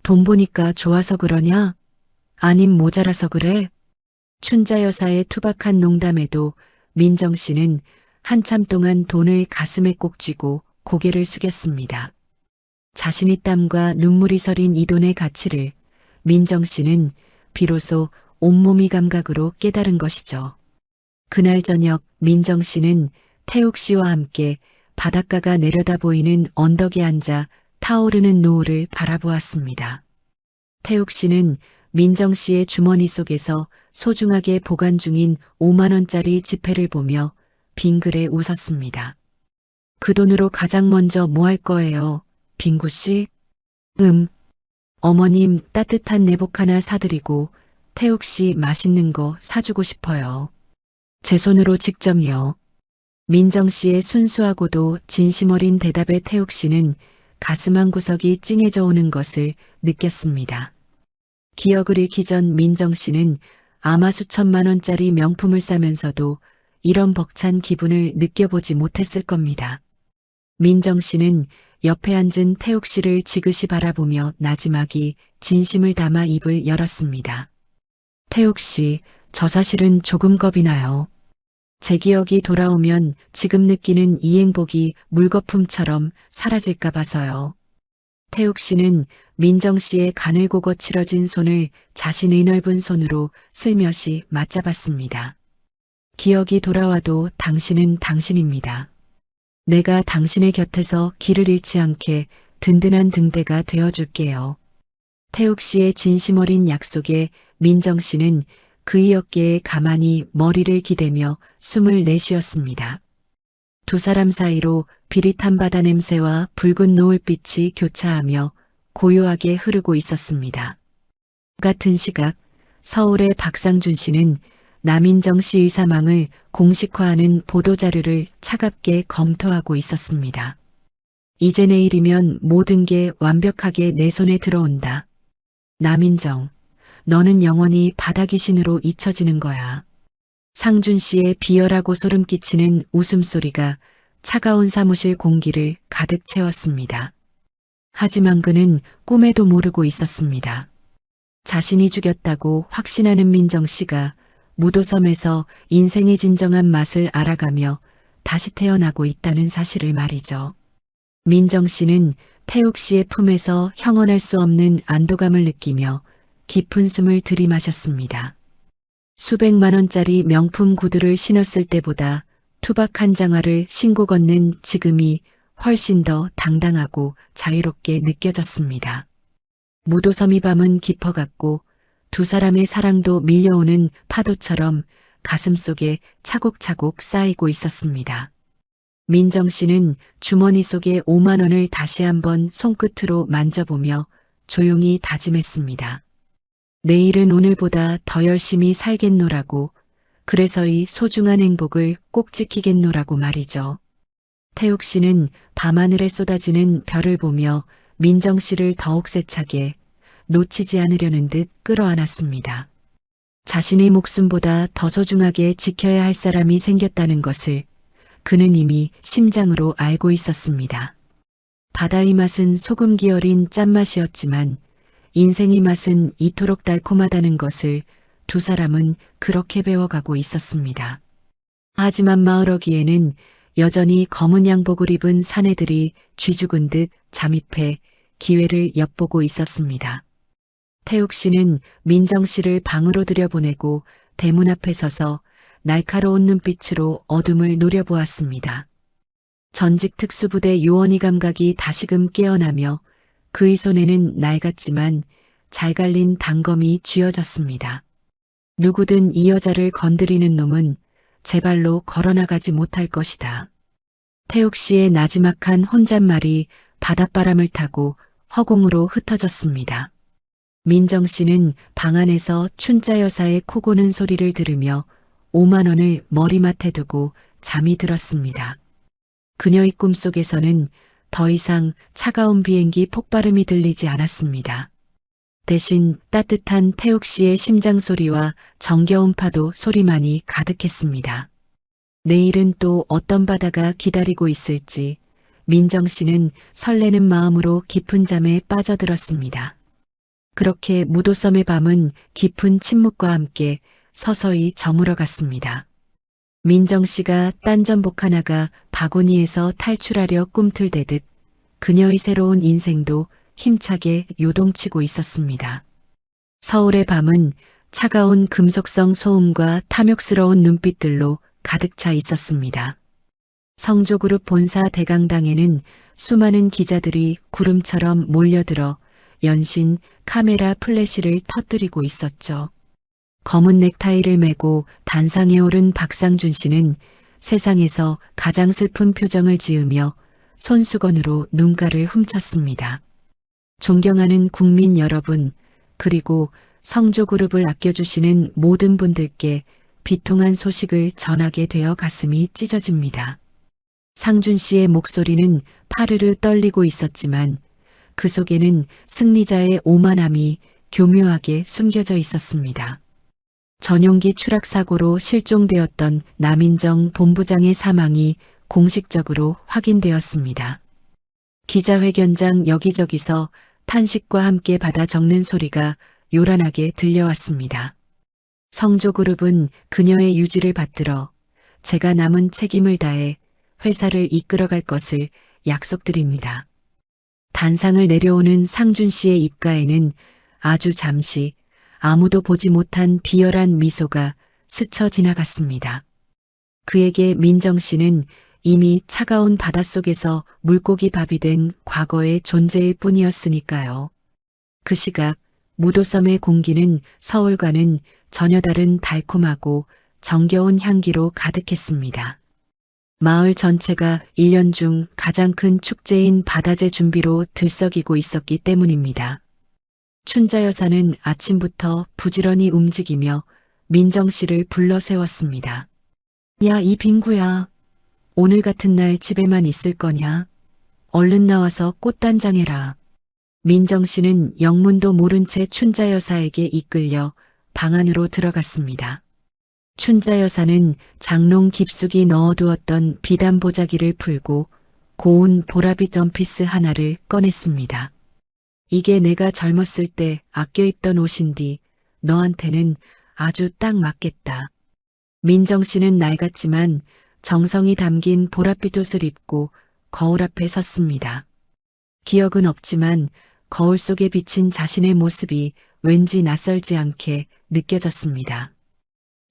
돈 보니까 좋아서 그러냐? 아님 모자라서 그래? 춘자 여사의 투박한 농담에도 민정 씨는 한참 동안 돈을 가슴에 꼭 쥐고 고개를 숙였습니다. 자신의 땀과 눈물이 서린 이 돈의 가치를 민정 씨는 비로소 온몸이 감각으로 깨달은 것이죠. 그날 저녁 민정 씨는 태욱 씨와 함께 바닷가가 내려다 보이는 언덕에 앉아 타오르는 노을을 바라보았습니다. 태욱 씨는 민정 씨의 주머니 속에서 소중하게 보관 중인 5만 원짜리 지폐를 보며 빙그레 웃었습니다. 그 돈으로 가장 먼저 뭐 할 거예요, 빙구 씨? 어머님 따뜻한 내복 하나 사드리고 태욱 씨 맛있는 거 사주고 싶어요. 제 손으로 직접요. 민정 씨의 순수하고도 진심 어린 대답에 태욱 씨는 가슴 한 구석이 찡해져 오는 것을 느꼈습니다. 기억을 잃기 전 민정 씨는 아마 수천만 원짜리 명품을 싸면서도 이런 벅찬 기분을 느껴보지 못했을 겁니다. 민정 씨는 옆에 앉은 태욱 씨를 지그시 바라보며 나지막이 진심을 담아 입을 열었습니다. 태욱 씨, 저 사실은 조금 겁이 나요. 제 기억이 돌아오면 지금 느끼는 이 행복이 물거품처럼 사라질까 봐서요. 태욱 씨는 민정 씨의 가늘고 거칠어진 손을 자신의 넓은 손으로 슬며시 맞잡았습니다. 기억이 돌아와도 당신은 당신입니다. 내가 당신의 곁에서 길을 잃지 않게 든든한 등대가 되어줄게요. 태욱 씨의 진심 어린 약속에 민정 씨는 그의 어깨에 가만히 머리를 기대며 숨을 내쉬었습니다. 두 사람 사이로 비릿한 바다 냄새와 붉은 노을빛이 교차하며 고요하게 흐르고 있었습니다. 같은 시각 서울의 박상준 씨는 남인정 씨의 사망을 공식화하는 보도자료를 차갑게 검토하고 있었습니다. 이제 내일이면 모든 게 완벽하게 내 손에 들어온다. 남인정, 너는 영원히 바다 귀신으로 잊혀지는 거야. 상준 씨의 비열하고 소름 끼치는 웃음소리가 차가운 사무실 공기를 가득 채웠습니다. 하지만 그는 꿈에도 모르고 있었습니다. 자신이 죽였다고 확신하는 민정 씨가 무도섬에서 인생의 진정한 맛을 알아가며 다시 태어나고 있다는 사실을 말이죠. 민정 씨는 태욱 씨의 품에서 형언할 수 없는 안도감을 느끼며 깊은 숨을 들이마셨습니다. 수백만 원짜리 명품 구두를 신었을 때보다 투박한 장화를 신고 걷는 지금이 훨씬 더 당당하고 자유롭게 느껴졌습니다. 무도섬이 밤은 깊어갔고 두 사람의 사랑도 밀려오는 파도처럼 가슴속에 차곡차곡 쌓이고 있었습니다. 민정 씨는 주머니 속에 5만 원을 다시 한번 손끝으로 만져보며 조용히 다짐했습니다. 내일은 오늘보다 더 열심히 살겠노라고, 그래서 이 소중한 행복을 꼭 지키겠노라고 말이죠. 태욱 씨는 밤하늘에 쏟아지는 별을 보며 민정 씨를 더욱 세차게 놓치지 않으려는 듯 끌어안았습니다. 자신의 목숨보다 더 소중하게 지켜야 할 사람이 생겼다는 것을 그는 이미 심장으로 알고 있었습니다. 바다의 맛은 소금기 어린 짠맛이었지만 인생의 맛은 이토록 달콤하다는 것을 두 사람은 그렇게 배워가고 있었습니다. 하지만 마을어귀에는 여전히 검은 양복을 입은 사내들이 쥐죽은 듯 잠입해 기회를 엿보고 있었습니다. 태욱 씨는 민정 씨를 방으로 들여보내고 대문 앞에 서서 날카로운 눈빛으로 어둠을 노려보았습니다. 전직 특수부대 요원이 감각이 다시금 깨어나며 그의 손에는 낡았지만 잘 갈린 단검이 쥐어졌습니다. 누구든 이 여자를 건드리는 놈은 제 발로 걸어나가지 못할 것이다. 태욱 씨의 나지막한 혼잣말이 바닷바람을 타고 허공으로 흩어졌습니다. 민정 씨는 방 안에서 춘자 여사의 코 고는 소리를 들으며 5만 원을 머리맡에 두고 잠이 들었습니다. 그녀의 꿈속에서는 더 이상 차가운 비행기 폭발음이 들리지 않았습니다. 대신 따뜻한 태욱 씨의 심장 소리와 정겨운 파도 소리만이 가득했습니다. 내일은 또 어떤 바다가 기다리고 있을지 민정 씨는 설레는 마음으로 깊은 잠에 빠져들었습니다. 그렇게 무도섬의 밤은 깊은 침묵과 함께 서서히 저물어 갔습니다. 민정 씨가 딴전복 하나가 바구니에서 탈출하려 꿈틀대듯 그녀의 새로운 인생도 힘차게 요동치고 있었습니다. 서울의 밤은 차가운 금속성 소음과 탐욕스러운 눈빛들로 가득 차 있었습니다. 성조그룹 본사 대강당에는 수많은 기자들이 구름처럼 몰려들어 연신 카메라 플래시를 터뜨리고 있었죠. 검은 넥타이를 메고 단상에 오른 박상준 씨는 세상에서 가장 슬픈 표정을 지으며 손수건으로 눈가를 훔쳤습니다. 존경하는 국민 여러분, 그리고 성조그룹을 아껴주시는 모든 분들께 비통한 소식을 전하게 되어 가슴이 찢어집니다. 상준 씨의 목소리는 파르르 떨리고 있었지만 그 속에는 승리자의 오만함이 교묘하게 숨겨져 있었습니다. 전용기 추락 사고로 실종되었던 남인정 본부장의 사망이 공식적으로 확인되었습니다. 기자회견장 여기저기서 탄식과 함께 받아 적는 소리가 요란하게 들려왔습니다. 성조그룹은 그녀의 유지를 받들어 제가 남은 책임을 다해 회사를 이끌어갈 것을 약속드립니다. 단상을 내려오는 상준 씨의 입가에는 아주 잠시 아무도 보지 못한 비열한 미소가 스쳐 지나갔습니다. 그에게 민정 씨는 이미 차가운 바닷속에서 물고기 밥이 된 과거의 존재일 뿐이었으니까요. 그 시각 무도섬의 공기는 서울과는 전혀 다른 달콤하고 정겨운 향기로 가득했습니다. 마을 전체가 1년 중 가장 큰 축제인 바다제 준비로 들썩이고 있었기 때문입니다. 춘자 여사는 아침부터 부지런히 움직이며 민정 씨를 불러 세웠습니다. 야, 이 빙구야. 오늘 같은 날 집에만 있을 거냐? 얼른 나와서 꽃단장해라. 민정 씨는 영문도 모른 채 춘자 여사에게 이끌려 방 안으로 들어갔습니다. 춘자 여사는 장롱 깊숙이 넣어두었던 비단 보자기를 풀고 고운 보라빛 원피스 하나를 꺼냈습니다. 이게 내가 젊었을 때 아껴 입던 옷인디 너한테는 아주 딱 맞겠다. 민정 씨는 낡았지만 정성이 담긴 보랏빛 옷을 입고 거울 앞에 섰습니다. 기억은 없지만 거울 속에 비친 자신의 모습이 왠지 낯설지 않게 느껴졌습니다.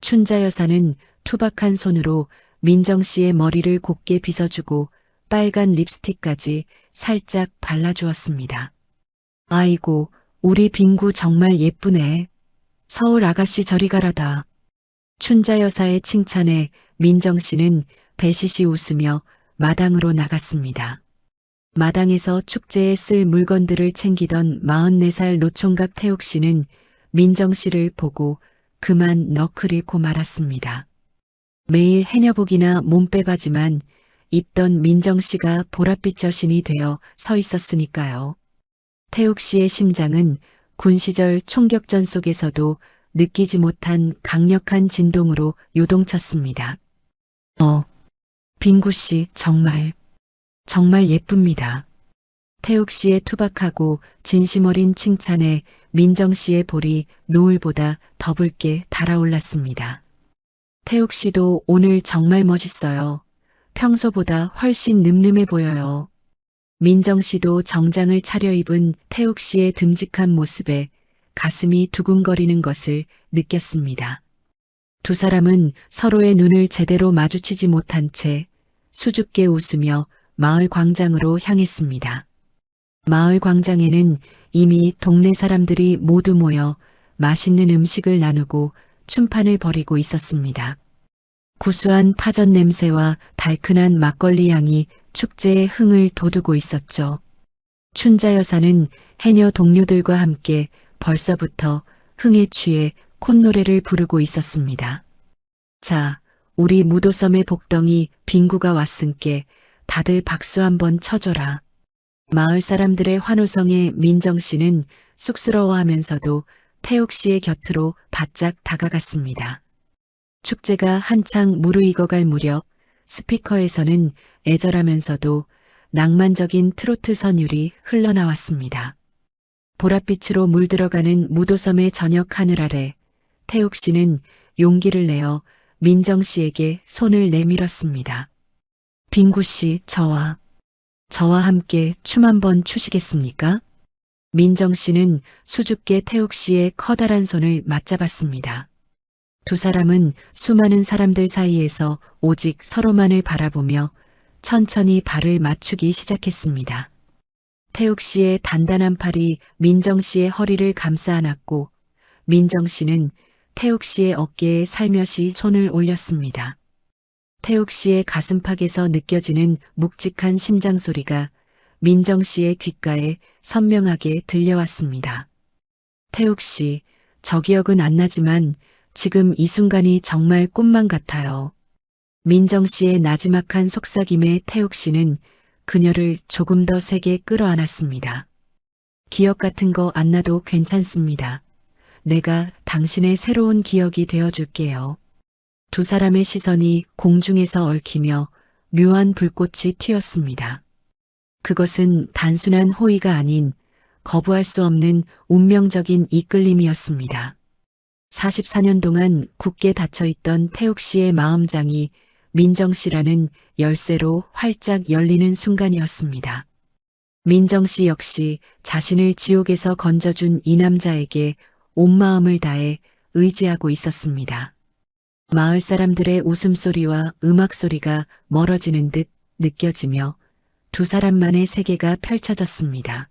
춘자 여사는 투박한 손으로 민정 씨의 머리를 곱게 빗어주고 빨간 립스틱까지 살짝 발라주었습니다. 아이고, 우리 빙구 정말 예쁘네. 서울 아가씨 저리 가라다. 춘자 여사의 칭찬에 민정 씨는 배시시 웃으며 마당으로 나갔습니다. 마당에서 축제에 쓸 물건들을 챙기던 44살 노총각 태옥 씨는 민정 씨를 보고 그만 넋을 잃고 말았습니다. 매일 해녀복이나 몸빼바지만 입던 민정 씨가 보랏빛 여신이 되어 서 있었으니까요. 태옥 씨의 심장은 군 시절 총격전 속에서도 느끼지 못한 강력한 진동으로 요동쳤습니다. 빙구 씨 정말 예쁩니다. 태옥 씨의 투박하고 진심 어린 칭찬에 민정 씨의 볼이 노을보다 더 붉게 달아올랐습니다. 태옥 씨도 오늘 정말 멋있어요. 평소보다 훨씬 늠름해 보여요. 민정 씨도 정장을 차려입은 태옥 씨의 듬직한 모습에 가슴이 두근거리는 것을 느꼈습니다. 두 사람은 서로의 눈을 제대로 마주치지 못한 채 수줍게 웃으며 마을 광장으로 향했습니다. 마을 광장에는 이미 동네 사람들이 모두 모여 맛있는 음식을 나누고 춤판을 벌이고 있었습니다. 구수한 파전 냄새와 달큰한 막걸리 향이 축제의 흥을 돋우고 있었죠. 춘자 여사는 해녀 동료들과 함께 벌써부터 흥에 취해 콧노래를 부르고 있었습니다. 자, 우리 무도섬의 복덩이 빙구가 왔은께 다들 박수 한번 쳐줘라. 마을 사람들의 환호성에 민정 씨는 쑥스러워하면서도 태옥 씨의 곁으로 바짝 다가갔습니다. 축제가 한창 무르익어갈 무렵 스피커에서는 애절하면서도 낭만적인 트로트 선율이 흘러나왔습니다. 보랏빛으로 물들어가는 무도섬의 저녁 하늘 아래 태옥 씨는 용기를 내어 민정 씨에게 손을 내밀었습니다. 빙구 씨, 저와 함께 춤 한번 추시겠습니까? 민정 씨는 수줍게 태옥 씨의 커다란 손을 맞잡았습니다. 두 사람은 수많은 사람들 사이에서 오직 서로만을 바라보며 천천히 발을 맞추기 시작했습니다. 태옥 씨의 단단한 팔이 민정 씨의 허리를 감싸 안았고 민정 씨는 태옥 씨의 어깨에 살며시 손을 올렸습니다. 태옥 씨의 가슴팍에서 느껴지는 묵직한 심장 소리가 민정 씨의 귓가에 선명하게 들려왔습니다. 태옥 씨, 저 기억은 안 나지만 지금 이 순간이 정말 꿈만 같아요. 민정 씨의 나지막한 속삭임에 태옥 씨는 그녀를 조금 더 세게 끌어안았습니다. 기억 같은 거 안 나도 괜찮습니다. 내가 당신의 새로운 기억이 되어줄게요. 두 사람의 시선이 공중에서 얽히며 묘한 불꽃이 튀었습니다. 그것은 단순한 호의가 아닌 거부할 수 없는 운명적인 이끌림이었습니다. 44년 동안 굳게 닫혀있던 태옥 씨의 마음장이 민정 씨라는 열쇠로 활짝 열리는 순간이었습니다. 민정 씨 역시 자신을 지옥에서 건져준 이 남자에게 온 마음을 다해 의지하고 있었습니다. 마을 사람들의 웃음소리와 음악소리가 멀어지는 듯 느껴지며 두 사람만의 세계가 펼쳐졌습니다.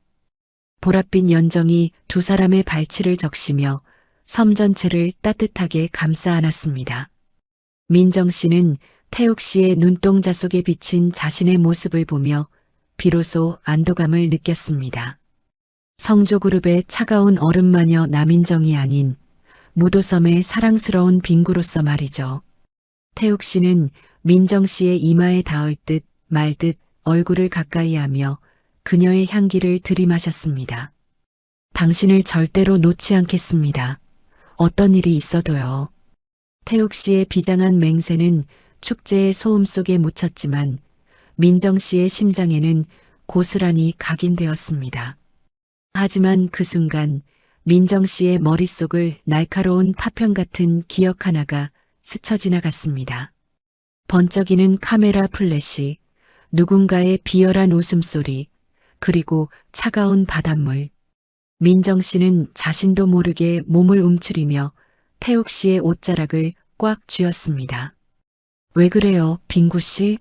보랏빛 연정이 두 사람의 발치를 적시며 섬 전체를 따뜻하게 감싸 안았습니다. 민정 씨는 태옥 씨의 눈동자 속에 비친 자신의 모습을 보며 비로소 안도감을 느꼈습니다. 성조그룹의 차가운 얼음마녀 남인정이 아닌 무도섬의 사랑스러운 빙구로서 말이죠. 태옥 씨는 민정 씨의 이마에 닿을 듯 말 듯 얼굴을 가까이 하며 그녀의 향기를 들이마셨습니다. 당신을 절대로 놓지 않겠습니다. 어떤 일이 있어도요. 태욱 씨의 비장한 맹세는 축제의 소음 속에 묻혔지만 민정 씨의 심장에는 고스란히 각인되었습니다. 하지만 그 순간 민정 씨의 머릿속을 날카로운 파편 같은 기억 하나가 스쳐 지나갔습니다. 번쩍이는 카메라 플래시, 누군가의 비열한 웃음소리, 그리고 차가운 바닷물. 민정 씨는 자신도 모르게 몸을 움츠리며 태욱 씨의 옷자락을 꽉 쥐었습니다. 왜 그래요, 빙구 씨?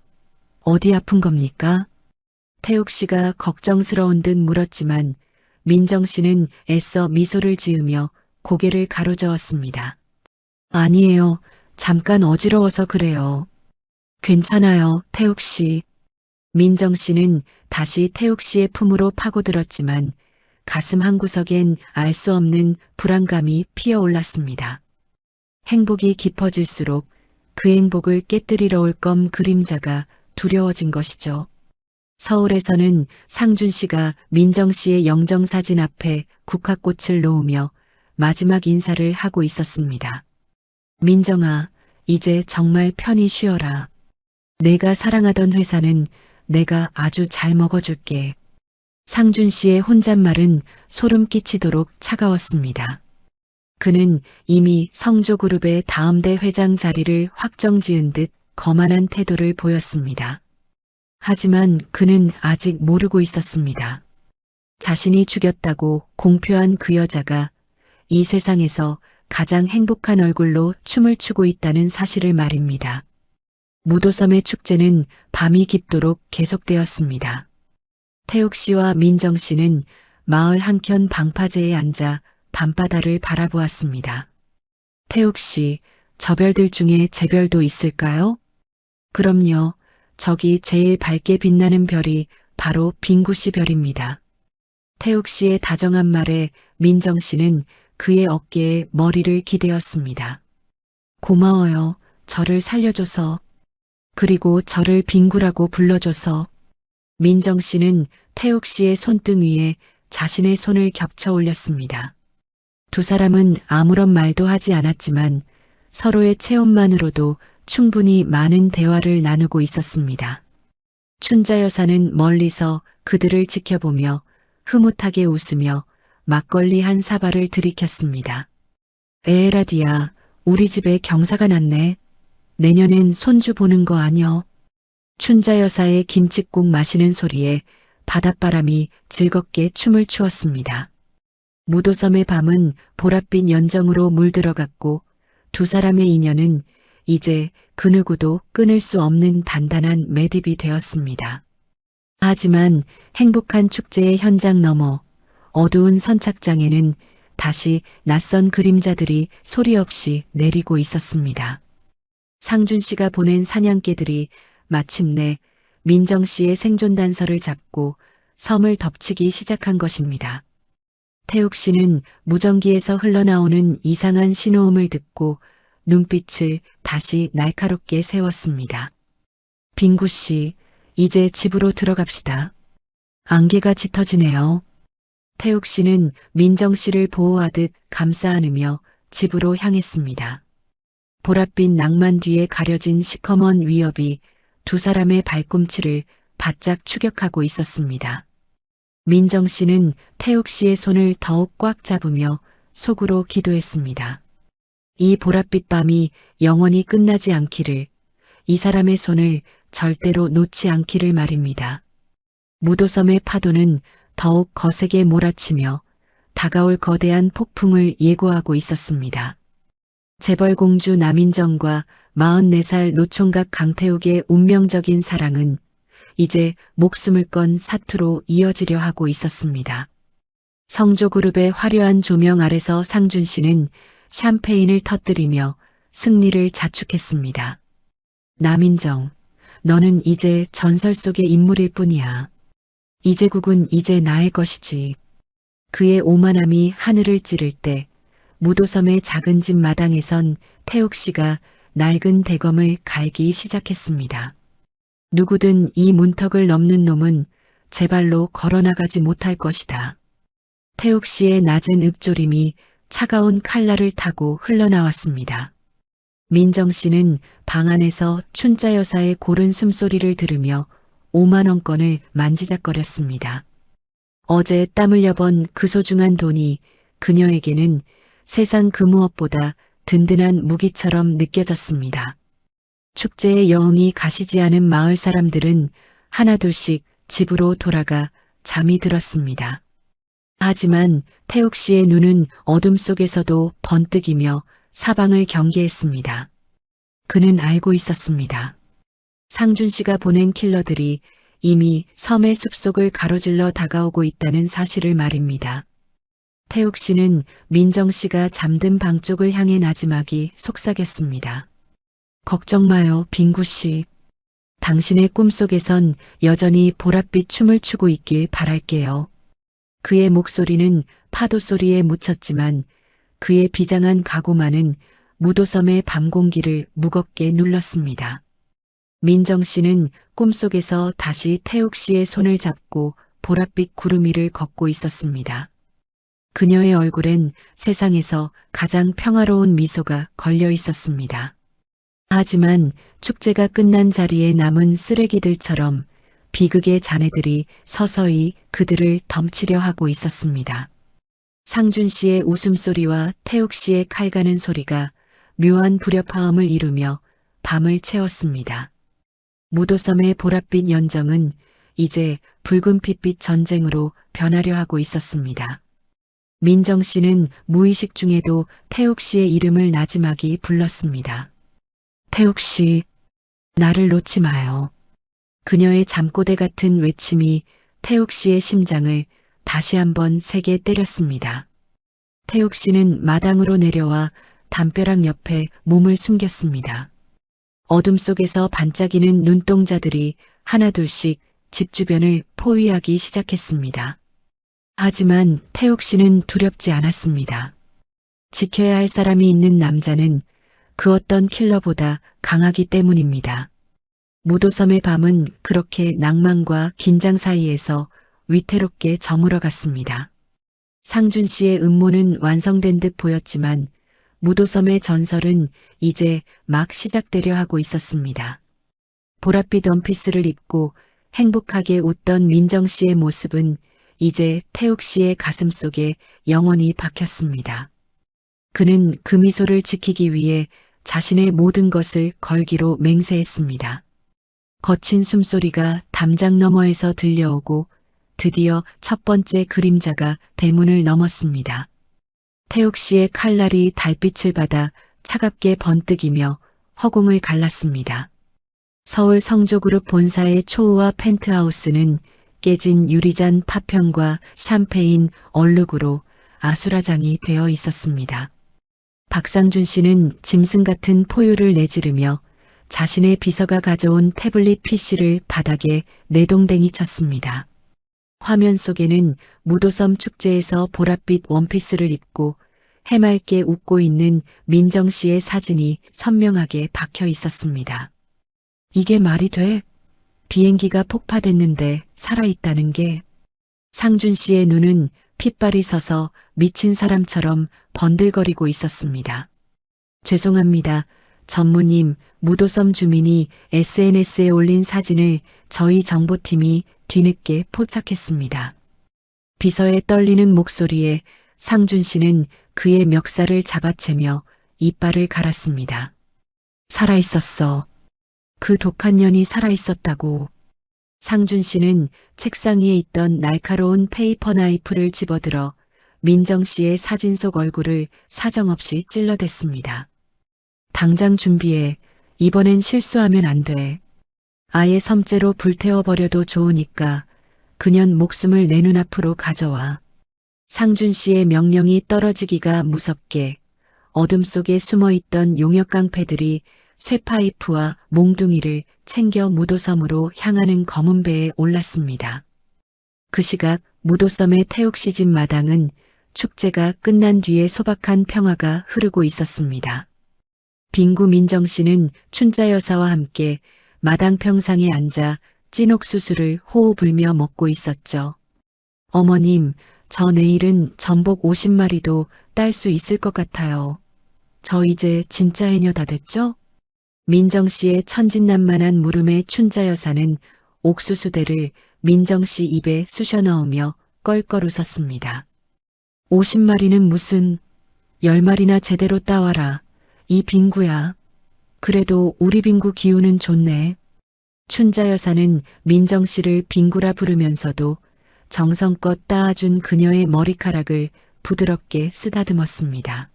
어디 아픈 겁니까? 태욱 씨가 걱정스러운 듯 물었지만 민정 씨는 애써 미소를 지으며 고개를 가로저었습니다. 아니에요. 잠깐 어지러워서 그래요. 괜찮아요, 태욱 씨. 민정 씨는 다시 태욱 씨의 품으로 파고들었지만 가슴 한구석엔 알 수 없는 불안감이 피어올랐습니다. 행복이 깊어질수록 그 행복을 깨뜨리러 올 검 그림자가 두려워진 것이죠. 서울에서는 상준 씨가 민정 씨의 영정사진 앞에 국화꽃을 놓으며 마지막 인사를 하고 있었습니다. 민정아, 이제 정말 편히 쉬어라. 내가 사랑하던 회사는 내가 아주 잘 먹어줄게. 상준 씨의 혼잣말은 소름 끼치도록 차가웠습니다. 그는 이미 성조그룹의 다음 대 회장 자리를 확정지은 듯 거만한 태도를 보였습니다. 하지만 그는 아직 모르고 있었습니다. 자신이 죽였다고 공표한 그 여자가 이 세상에서 가장 행복한 얼굴로 춤을 추고 있다는 사실을 말입니다. 무도섬의 축제는 밤이 깊도록 계속되었습니다. 태욱 씨와 민정 씨는 마을 한켠 방파제에 앉아 밤바다를 바라보았습니다. 태욱 씨, 저 별들 중에 제 별도 있을까요? 그럼요. 저기 제일 밝게 빛나는 별이 바로 빙구 씨 별입니다. 태욱 씨의 다정한 말에 민정 씨는 그의 어깨에 머리를 기대었습니다. 고마워요. 저를 살려줘서. 그리고 저를 빙구라고 불러줘서. 민정 씨는 태욱 씨의 손등 위에 자신의 손을 겹쳐 올렸습니다. 두 사람은 아무런 말도 하지 않았지만 서로의 체온만으로도 충분히 많은 대화를 나누고 있었습니다. 춘자 여사는 멀리서 그들을 지켜보며 흐뭇하게 웃으며 막걸리 한 사발을 들이켰습니다. 에라디야, 우리 집에 경사가 났네. 내년엔 손주 보는 거 아니여. 춘자 여사의 김칫국 마시는 소리에 바닷바람이 즐겁게 춤을 추었습니다. 무도섬의 밤은 보랏빛 연정으로 물들어갔고 두 사람의 인연은 이제 그 누구도 끊을 수 없는 단단한 매듭이 되었습니다. 하지만 행복한 축제의 현장 너머 어두운 선착장에는 다시 낯선 그림자들이 소리 없이 내리고 있었습니다. 상준 씨가 보낸 사냥개들이 마침내 민정 씨의 생존 단서를 잡고 섬을 덮치기 시작한 것입니다. 태욱 씨는 무전기에서 흘러나오는 이상한 신호음을 듣고 눈빛을 다시 날카롭게 세웠습니다. 빙구 씨, 이제 집으로 들어갑시다. 안개가 짙어지네요. 태욱 씨는 민정 씨를 보호하듯 감싸 안으며 집으로 향했습니다. 보랏빛 낭만 뒤에 가려진 시커먼 위협이 두 사람의 발꿈치를 바짝 추격하고 있었습니다. 민정 씨는 태욱 씨의 손을 더욱 꽉 잡으며 속으로 기도했습니다. 이 보랏빛 밤이 영원히 끝나지 않기를, 이 사람의 손을 절대로 놓지 않기를 말입니다. 무도섬의 파도는 더욱 거세게 몰아치며 다가올 거대한 폭풍을 예고하고 있었습니다. 재벌공주 남인정과 44살 노총각 강태욱의 운명적인 사랑은 이제 목숨을 건 사투로 이어지려 하고 있었습니다. 성조그룹의 화려한 조명 아래서 상준 씨는 샴페인을 터뜨리며 승리를 자축했습니다. 남인정, 너는 이제 전설 속의 인물일 뿐이야. 이제국은 이제 나의 것이지. 그의 오만함이 하늘을 찌를 때 무도섬의 작은 집 마당에선 태욱 씨가 낡은 대검을 갈기 시작했습니다. 누구든 이 문턱을 넘는 놈은 제 발로 걸어나가지 못할 것이다. 태욱 씨의 낮은 읍조림이 차가운 칼날을 타고 흘러나왔습니다. 민정 씨는 방 안에서 춘자 여사의 고른 숨소리를 들으며 5만 원권을 만지작거렸습니다. 어제 땀 흘려 번 그 소중한 돈이 그녀에게는 세상 그 무엇보다 든든한 무기처럼 느껴졌습니다. 축제의 여흥이 가시지 않은 마을 사람들은 하나둘씩 집으로 돌아가 잠이 들었습니다. 하지만 태욱 씨의 눈은 어둠 속에서도 번뜩이며 사방을 경계했습니다. 그는 알고 있었습니다. 상준 씨가 보낸 킬러들이 이미 섬의 숲속을 가로질러 다가오고 있다는 사실을 말입니다. 태욱 씨는 민정 씨가 잠든 방 쪽을 향해 나지막이 속삭였습니다. 걱정 마요, 빙구 씨. 당신의 꿈속에선 여전히 보랏빛 춤을 추고 있길 바랄게요. 그의 목소리는 파도 소리에 묻혔지만 그의 비장한 각오만은 무도섬의 밤 공기를 무겁게 눌렀습니다. 민정 씨는 꿈속에서 다시 태욱 씨의 손을 잡고 보랏빛 구름 위를 걷고 있었습니다. 그녀의 얼굴엔 세상에서 가장 평화로운 미소가 걸려 있었습니다. 하지만 축제가 끝난 자리에 남은 쓰레기들처럼 비극의 자네들이 서서히 그들을 덮치려 하고 있었습니다. 상준 씨의 웃음소리와 태욱 씨의 칼 가는 소리가 묘한 불협화음을 이루며 밤을 채웠습니다. 무도섬의 보랏빛 연정은 이제 붉은 핏빛 전쟁으로 변하려 하고 있었습니다. 민정 씨는 무의식 중에도 태욱 씨의 이름을 나지막이 불렀습니다. 태욱 씨, 나를 놓지 마요. 그녀의 잠꼬대 같은 외침이 태욱 씨의 심장을 다시 한번 세게 때렸습니다. 태욱 씨는 마당으로 내려와 담벼락 옆에 몸을 숨겼습니다. 어둠 속에서 반짝이는 눈동자들이 하나둘씩 집 주변을 포위하기 시작했습니다. 하지만 태욱 씨는 두렵지 않았습니다. 지켜야 할 사람이 있는 남자는 그 어떤 킬러보다 강하기 때문입니다. 무도섬의 밤은 그렇게 낭만과 긴장 사이에서 위태롭게 저물어 갔습니다. 상준 씨의 음모는 완성된 듯 보였지만 무도섬의 전설은 이제 막 시작되려 하고 있었습니다. 보랏빛 원피스를 입고 행복하게 웃던 민정 씨의 모습은 이제 태욱 씨의 가슴 속에 영원히 박혔습니다. 그는 그 미소를 지키기 위해 자신의 모든 것을 걸기로 맹세했습니다. 거친 숨소리가 담장 너머에서 들려오고 드디어 첫 번째 그림자가 대문을 넘었습니다. 태욱 씨의 칼날이 달빛을 받아 차갑게 번뜩이며 허공을 갈랐습니다. 서울 성조그룹 본사의 초우와 펜트하우스는 깨진 유리잔 파편과 샴페인 얼룩으로 아수라장이 되어 있었습니다. 박상준 씨는 짐승 같은 포유를 내지르며 자신의 비서가 가져온 태블릿 PC를 바닥에 내동댕이 쳤습니다. 화면 속에는 무도섬 축제에서 보랏빛 원피스를 입고 해맑게 웃고 있는 민정 씨의 사진이 선명하게 박혀 있었습니다. 이게 말이 돼? 비행기가 폭파됐는데 살아있다는 게. 상준 씨의 눈은 핏발이 서서 미친 사람처럼 번들거리고 있었습니다. 죄송합니다. 전무님, 무도섬 주민이 SNS에 올린 사진을 저희 정보팀이 뒤늦게 포착했습니다. 비서의 떨리는 목소리에 상준 씨는 그의 멱살을 잡아채며 이빨을 갈았습니다. 살아있었어. 그 독한 년이 살아있었다고. 상준 씨는 책상 위에 있던 날카로운 페이퍼 나이프를 집어들어 민정 씨의 사진 속 얼굴을 사정없이 찔러댔습니다. 당장 준비해. 이번엔 실수하면 안 돼. 아예 섬째로 불태워버려도 좋으니까 그년 목숨을 내 눈앞으로 가져와. 상준 씨의 명령이 떨어지기가 무섭게 어둠 속에 숨어있던 용역 깡패들이 쇠파이프와 몽둥이를 챙겨 무도섬으로 향하는 검은 배에 올랐습니다. 그 시각 무도섬의 태욱 씨 집 마당은 축제가 끝난 뒤에 소박한 평화가 흐르고 있었습니다. 빙구 민정 씨는 춘자 여사와 함께 마당 평상에 앉아 찐옥수수를 호호 불며 먹고 있었죠. 어머님, 저 내일은 전복 50마리도 딸 수 있을 것 같아요. 저 이제 진짜 해녀 다 됐죠? 민정 씨의 천진난만한 물음에 춘자 여사는 옥수수대를 민정 씨 입에 쑤셔 넣으며 껄껄 웃었습니다. 50마리는 무슨 10마리나 제대로 따와라. 이 빙구야. 그래도 우리 빙구 기운은 좋네. 춘자 여사는 민정 씨를 빙구라 부르면서도 정성껏 따아준 그녀의 머리카락을 부드럽게 쓰다듬었습니다.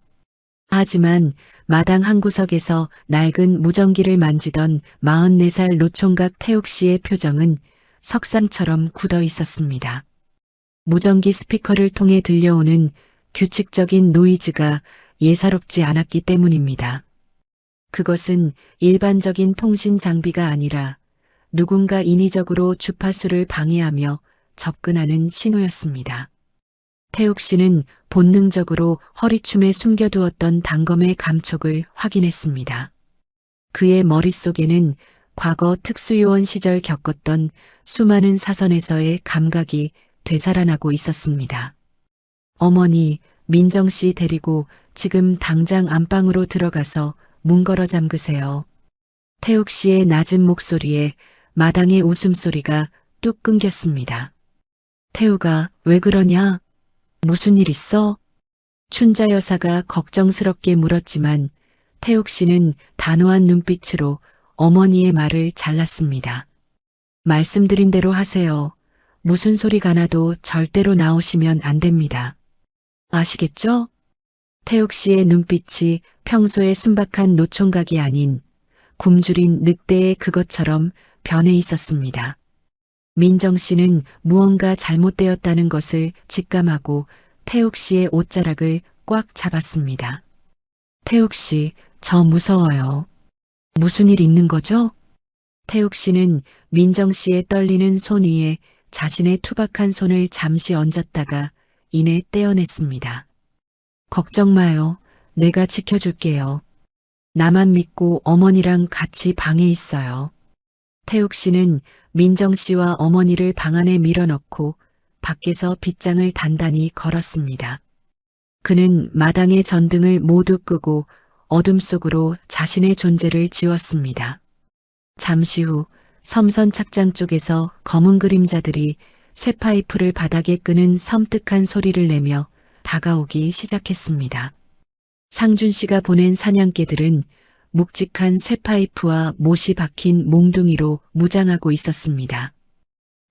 하지만 마당 한 구석에서 낡은 무전기를 만지던 44살 노총각 태욱 씨의 표정은 석상처럼 굳어 있었습니다. 무전기 스피커를 통해 들려오는 규칙적인 노이즈가 예사롭지 않았기 때문입니다. 그것은 일반적인 통신 장비가 아니라 누군가 인위적으로 주파수를 방해하며 접근하는 신호였습니다. 태욱 씨는 본능적으로 허리춤에 숨겨두었던 단검의 감촉을 확인했습니다. 그의 머릿속에는 과거 특수요원 시절 겪었던 수많은 사선에서의 감각이 되살아나고 있었습니다. 어머니, 민정 씨 데리고 지금 당장 안방으로 들어가서 문 걸어 잠그세요. 태욱 씨의 낮은 목소리에 마당의 웃음소리가 뚝 끊겼습니다. 태우가 왜 그러냐? 무슨 일 있어? 춘자 여사가 걱정스럽게 물었지만 태욱 씨는 단호한 눈빛으로 어머니의 말을 잘랐습니다. 말씀드린 대로 하세요. 무슨 소리가 나도 절대로 나오시면 안 됩니다. 아시겠죠? 태욱 씨의 눈빛이 평소의 순박한 노총각이 아닌 굶주린 늑대의 그것처럼 변해 있었습니다. 민정 씨는 무언가 잘못되었다는 것을 직감하고 태욱 씨의 옷자락을 꽉 잡았습니다. 태욱 씨, 저 무서워요. 무슨 일 있는 거죠? 태욱 씨는 민정 씨의 떨리는 손 위에 자신의 투박한 손을 잠시 얹었다가 이내 떼어냈습니다. 걱정 마요. 내가 지켜줄게요. 나만 믿고 어머니랑 같이 방에 있어요. 태욱 씨는 민정 씨와 어머니를 방 안에 밀어넣고 밖에서 빗장을 단단히 걸었습니다. 그는 마당의 전등을 모두 끄고 어둠 속으로 자신의 존재를 지웠습니다. 잠시 후 섬선 착장 쪽에서 검은 그림자들이 쇠파이프를 바닥에 끄는 섬뜩한 소리를 내며 다가오기 시작했습니다. 상준 씨가 보낸 사냥개들은 묵직한 쇠파이프와 못이 박힌 몽둥이로 무장하고 있었습니다.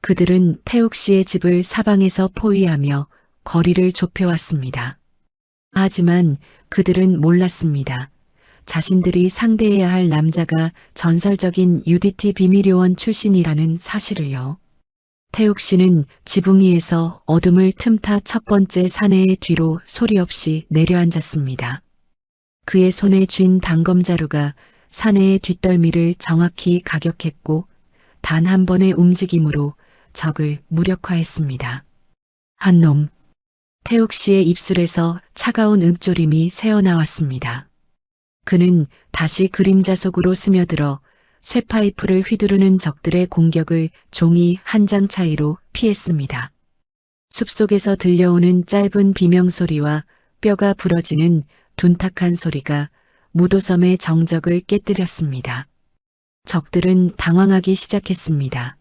그들은 태욱 씨의 집을 사방에서 포위하며 거리를 좁혀왔습니다. 하지만 그들은 몰랐습니다. 자신들이 상대해야 할 남자가 전설적인 UDT 비밀요원 출신이라는 사실을요. 태욱 씨는 지붕 위에서 어둠을 틈타 첫 번째 사내의 뒤로 소리 없이 내려앉았습니다. 그의 손에 쥔 단검자루가 사내의 뒷덜미를 정확히 가격했고 단 한 번의 움직임으로 적을 무력화했습니다. 한 놈. 태욱 씨의 입술에서 차가운 읊조림이 새어나왔습니다. 그는 다시 그림자 속으로 스며들어 쇠파이프를 휘두르는 적들의 공격을 종이 한 장 차이로 피했습니다. 숲속에서 들려오는 짧은 비명소리와 뼈가 부러지는 둔탁한 소리가 무도섬의 정적을 깨뜨렸습니다. 적들은 당황하기 시작했습니다.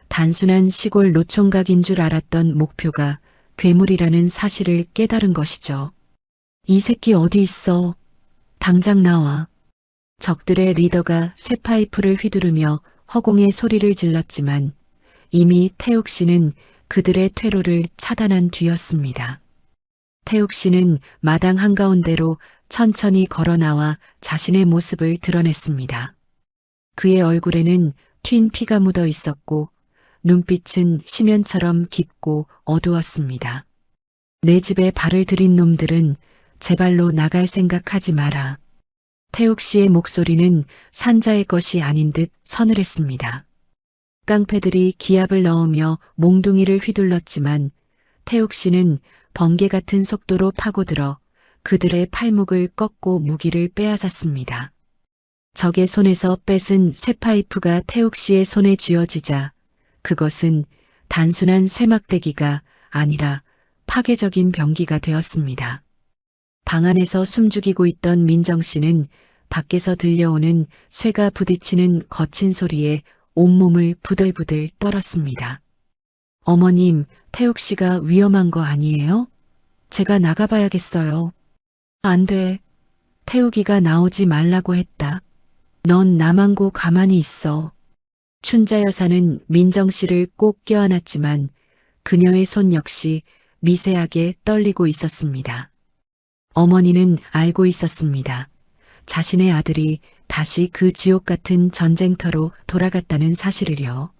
단순한 시골 노총각인 줄 알았던 목표가 괴물이라는 사실을 깨달은 것이죠. 이 새끼 어디 있어? 당장 나와. 적들의 리더가 쇠파이프를 휘두르며 허공에 소리를 질렀지만 이미 태욱 씨는 그들의 퇴로를 차단한 뒤였습니다. 태욱 씨는 마당 한가운데로 천천히 걸어 나와 자신의 모습을 드러냈습니다. 그의 얼굴에는 튄 피가 묻어 있었고 눈빛은 심연처럼 깊고 어두웠습니다. 내 집에 발을 들인 놈들은 제발로 나갈 생각하지 마라. 태욱 씨의 목소리는 산자의 것이 아닌 듯 서늘했습니다. 깡패들이 기압을 넣으며 몽둥이를 휘둘렀지만 태욱 씨는 번개 같은 속도로 파고들어 그들의 팔목을 꺾고 무기를 빼앗았습니다. 적의 손에서 뺏은 쇠파이프가 태욱 씨의 손에 쥐어지자 그것은 단순한 쇠막대기가 아니라 파괴적인 병기가 되었습니다. 방 안에서 숨죽이고 있던 민정 씨는 밖에서 들려오는 쇠가 부딪히는 거친 소리에 온몸을 부들부들 떨었습니다. 어머님, 태욱 씨가 위험한 거 아니에요? 제가 나가봐야겠어요. 안 돼. 태욱이가 나오지 말라고 했다. 넌 나만고 가만히 있어. 춘자 여사는 민정 씨를 꼭 껴안았지만 그녀의 손 역시 미세하게 떨리고 있었습니다. 어머니는 알고 있었습니다. 자신의 아들이 다시 그 지옥 같은 전쟁터로 돌아갔다는 사실을요.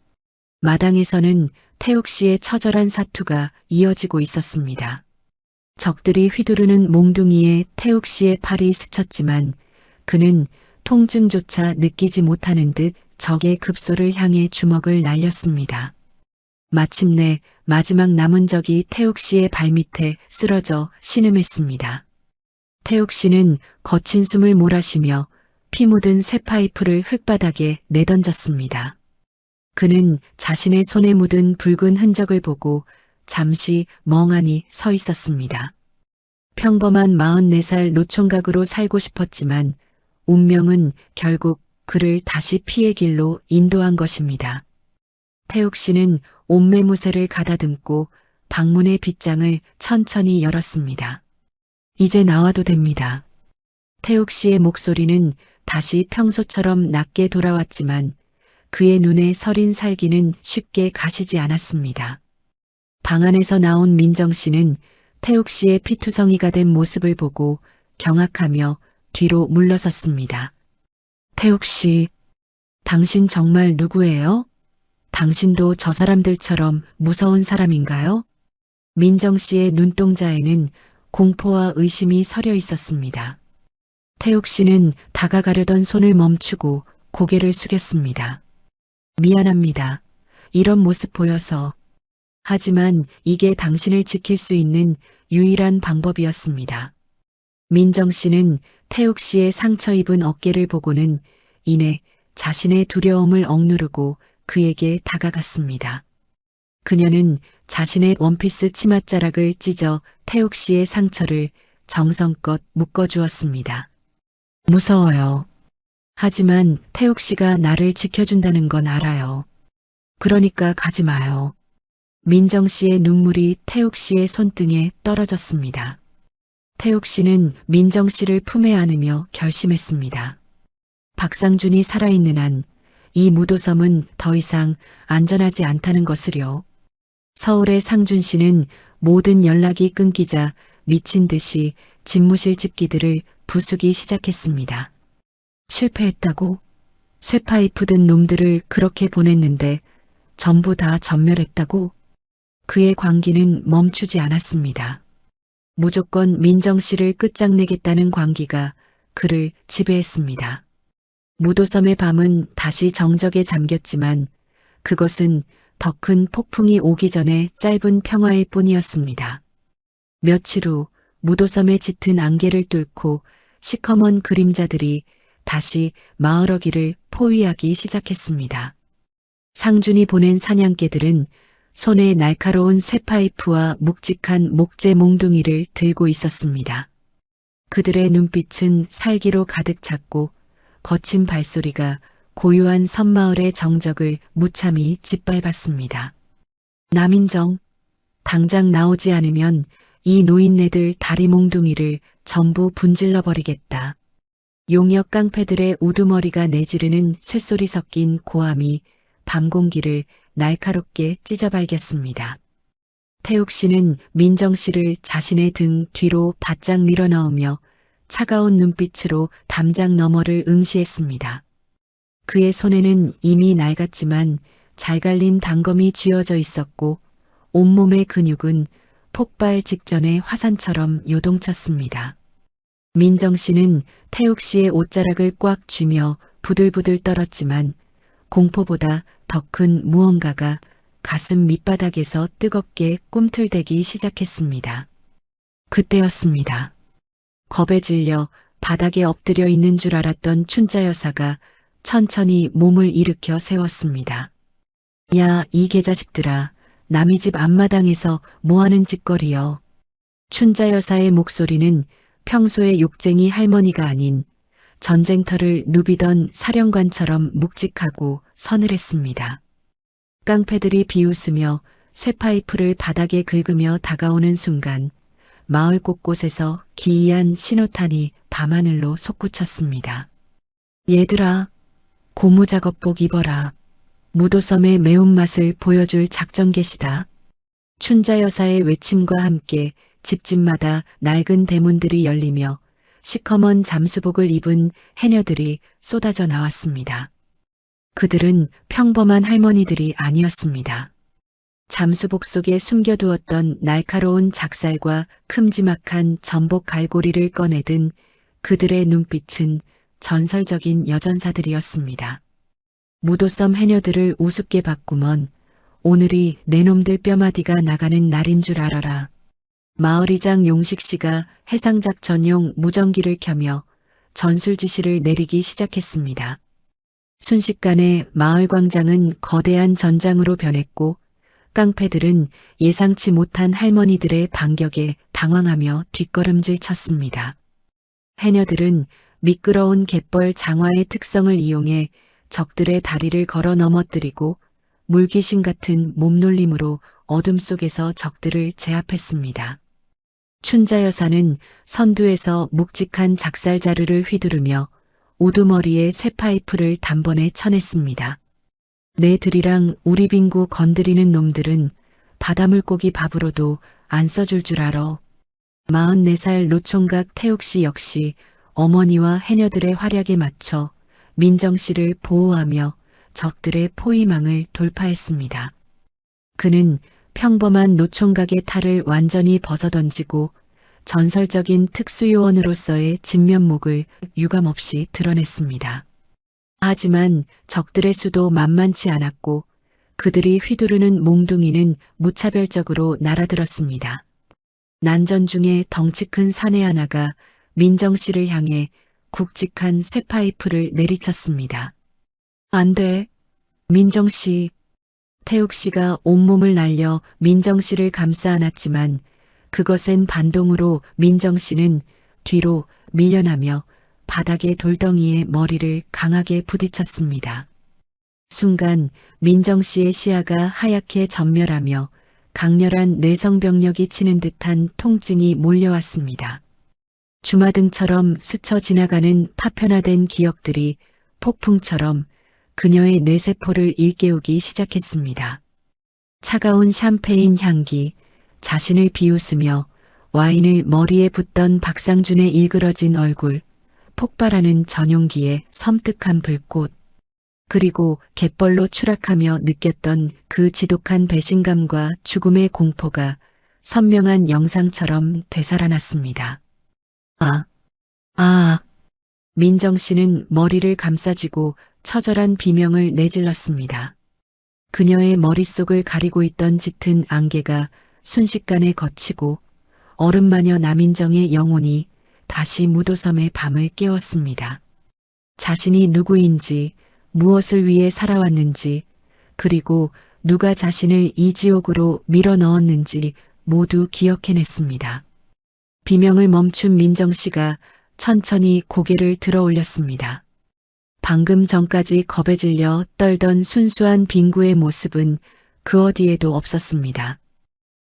마당에서는 태욱 씨의 처절한 사투가 이어지고 있었습니다. 적들이 휘두르는 몽둥이에 태욱 씨의 팔이 스쳤지만 그는 통증조차 느끼지 못하는 듯 적의 급소를 향해 주먹을 날렸습니다. 마침내 마지막 남은 적이 태욱 씨의 발밑에 쓰러져 신음했습니다. 태욱 씨는 거친 숨을 몰아쉬며 피 묻은 쇠파이프를 흙바닥에 내던졌습니다. 그는 자신의 손에 묻은 붉은 흔적을 보고 잠시 멍하니 서 있었습니다. 평범한 44살 노총각으로 살고 싶었지만 운명은 결국 그를 다시 피의 길로 인도한 것입니다. 태욱 씨는 옷매무새를 가다듬고 방문의 빗장을 천천히 열었습니다. 이제 나와도 됩니다. 태욱 씨의 목소리는 다시 평소처럼 낮게 돌아왔지만 그의 눈에 서린 살기는 쉽게 가시지 않았습니다. 방 안에서 나온 민정 씨는 태욱 씨의 피투성이가 된 모습을 보고 경악하며 뒤로 물러섰습니다. 태욱 씨, 당신 정말 누구예요? 당신도 저 사람들처럼 무서운 사람인가요? 민정 씨의 눈동자에는 공포와 의심이 서려 있었습니다. 태욱 씨는 다가가려던 손을 멈추고 고개를 숙였습니다. 미안합니다. 이런 모습 보여서. 하지만 이게 당신을 지킬 수 있는 유일한 방법이었습니다. 민정 씨는 태욱 씨의 상처 입은 어깨를 보고는 이내 자신의 두려움을 억누르고 그에게 다가갔습니다. 그녀는 자신의 원피스 치맛자락을 찢어 태욱 씨의 상처를 정성껏 묶어주었습니다. 무서워요. 하지만 태욱 씨가 나를 지켜준다는 건 알아요. 그러니까 가지 마요. 민정 씨의 눈물이 태욱 씨의 손등에 떨어졌습니다. 태욱 씨는 민정 씨를 품에 안으며 결심했습니다. 박상준이 살아있는 한 이 무도섬은 더 이상 안전하지 않다는 것을요. 서울의 상준 씨는 모든 연락이 끊기자 미친 듯이 집무실 집기들을 부수기 시작했습니다. 실패했다고? 쇠파이프 든 놈들을 그렇게 보냈는데 전부 다 전멸했다고? 그의 광기는 멈추지 않았습니다. 무조건 민정 씨를 끝장내겠다는 광기가 그를 지배했습니다. 무도섬의 밤은 다시 정적에 잠겼지만 그것은 더 큰 폭풍이 오기 전에 짧은 평화일 뿐이었습니다. 며칠 후 무도섬의 짙은 안개를 뚫고 시커먼 그림자들이 다시 마을어귀를 포위하기 시작했습니다. 상준이 보낸 사냥개들은 손에 날카로운 쇠파이프와 묵직한 목재 몽둥이를 들고 있었습니다. 그들의 눈빛은 살기로 가득 찼고 거친 발소리가 고요한 섬마을의 정적을 무참히 짓밟았습니다. 남인정, 당장 나오지 않으면 이 노인네들 다리 몽둥이를 전부 분질러버리겠다. 용역 깡패들의 우두머리가 내지르는 쇳소리 섞인 고함이 밤 공기를 날카롭게 찢어발겼습니다. 태욱 씨는 민정 씨를 자신의 등 뒤로 바짝 밀어넣으며 차가운 눈빛으로 담장 너머를 응시했습니다. 그의 손에는 이미 낡았지만 잘 갈린 단검이 쥐어져 있었고 온몸의 근육은 폭발 직전의 화산처럼 요동쳤습니다. 민정 씨는 태욱 씨의 옷자락을 꽉 쥐며 부들부들 떨었지만 공포보다 더 큰 무언가가 가슴 밑바닥에서 뜨겁게 꿈틀대기 시작했습니다. 그때였습니다. 겁에 질려 바닥에 엎드려 있는 줄 알았던 춘자 여사가 천천히 몸을 일으켜 세웠습니다. 야, 이 개자식들아, 남의 집 앞마당에서 뭐하는 짓거리여. 춘자 여사의 목소리는 평소의 욕쟁이 할머니가 아닌 전쟁터를 누비던 사령관처럼 묵직하고 서늘했습니다. 깡패들이 비웃으며 쇠파이프를 바닥에 긁으며 다가오는 순간 마을 곳곳에서 기이한 신호탄이 밤하늘로 솟구쳤습니다. 얘들아, 고무작업복 입어라. 무도섬의 매운맛을 보여줄 작전 개시다. 춘자 여사의 외침과 함께 집집마다 낡은 대문들이 열리며 시커먼 잠수복을 입은 해녀들이 쏟아져 나왔습니다. 그들은 평범한 할머니들이 아니었습니다. 잠수복 속에 숨겨두었던 날카로운 작살과 큼지막한 전복 갈고리를 꺼내든 그들의 눈빛은 전설적인 여전사들이었습니다. 무도섬 해녀들을 우습게 봤구먼. 오늘이 내 놈들 뼈마디가 나가는 날인 줄 알아라. 마을이장 용식 씨가 해상작 전용 무전기를 켜며 전술 지시를 내리기 시작했습니다. 순식간에 마을 광장은 거대한 전장으로 변했고 깡패들은 예상치 못한 할머니들의 반격에 당황하며 뒷걸음질 쳤습니다. 해녀들은 미끄러운 갯벌 장화의 특성을 이용해 적들의 다리를 걸어 넘어뜨리고 물귀신 같은 몸놀림으로 어둠 속에서 적들을 제압했습니다. 춘자 여사는 선두에서 묵직한 작살자루를 휘두르며 우두머리에 쇠파이프를 단번에 쳐냈습니다. 내 들이랑 우리 빙구 건드리는 놈들은 바다물고기 밥으로도 안 써줄 줄 알아. 44살 노총각 태옥 씨 역시 어머니와 해녀들의 활약에 맞춰 민정 씨를 보호하며 적들의 포위망을 돌파했습니다. 그는 평범한 노총각의 탈을 완전히 벗어던지고 전설적인 특수요원으로서의 진면목을 유감없이 드러냈습니다. 하지만 적들의 수도 만만치 않았고 그들이 휘두르는 몽둥이는 무차별적으로 날아들었습니다. 난전 중에 덩치 큰 사내 하나가 민정 씨를 향해 굵직한 쇠파이프를 내리쳤습니다. 안 돼. 민정 씨. 태욱 씨가 온몸을 날려 민정 씨를 감싸 안았지만 그것엔 반동으로 민정 씨는 뒤로 밀려나며 바닥의 돌덩이에 머리를 강하게 부딪혔습니다. 순간 민정 씨의 시야가 하얗게 전멸하며 강렬한 뇌성병력이 치는 듯한 통증이 몰려왔습니다. 주마등처럼 스쳐 지나가는 파편화된 기억들이 폭풍처럼 그녀의 뇌세포를 일깨우기 시작했습니다. 차가운 샴페인 향기, 자신을 비웃으며 와인을 머리에 붓던 박상준의 일그러진 얼굴, 폭발하는 전용기의 섬뜩한 불꽃, 그리고 갯벌로 추락하며 느꼈던 그 지독한 배신감과 죽음의 공포가 선명한 영상처럼 되살아났습니다. 민정 씨는 머리를 감싸쥐고 처절한 비명을 내질렀습니다. 그녀의 머릿속을 가리고 있던 짙은 안개가 순식간에 걷히고 얼음마녀 남인정의 영혼이 다시 무도섬의 밤을 깨웠습니다. 자신이 누구인지, 무엇을 위해 살아왔는지, 그리고 누가 자신을 이 지옥으로 밀어 넣었는지 모두 기억해냈습니다. 비명을 멈춘 민정 씨가 천천히 고개를 들어 올렸습니다. 방금 전까지 겁에 질려 떨던 순수한 빙구의 모습은 그 어디에도 없었습니다.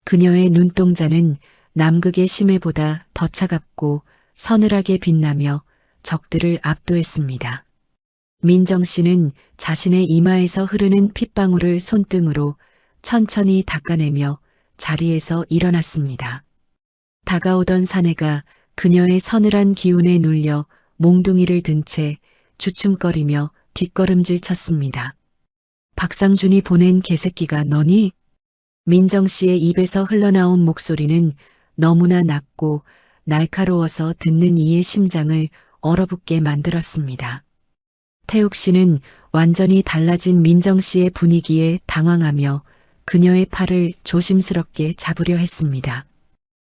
그녀의 눈동자는 남극의 심해보다 더 차갑고 서늘하게 빛나며 적들을 압도했습니다. 민정 씨는 자신의 이마에서 흐르는 핏방울을 손등으로 천천히 닦아내며 자리에서 일어났습니다. 다가오던 사내가 그녀의 서늘한 기운에 눌려 몽둥이를 든 채 주춤거리며 뒷걸음질 쳤습니다. 박상준이 보낸 개새끼가 너니? 민정 씨의 입에서 흘러나온 목소리는 너무나 낮고 날카로워서 듣는 이의 심장을 얼어붙게 만들었습니다. 태욱 씨는 완전히 달라진 민정 씨의 분위기에 당황하며 그녀의 팔을 조심스럽게 잡으려 했습니다.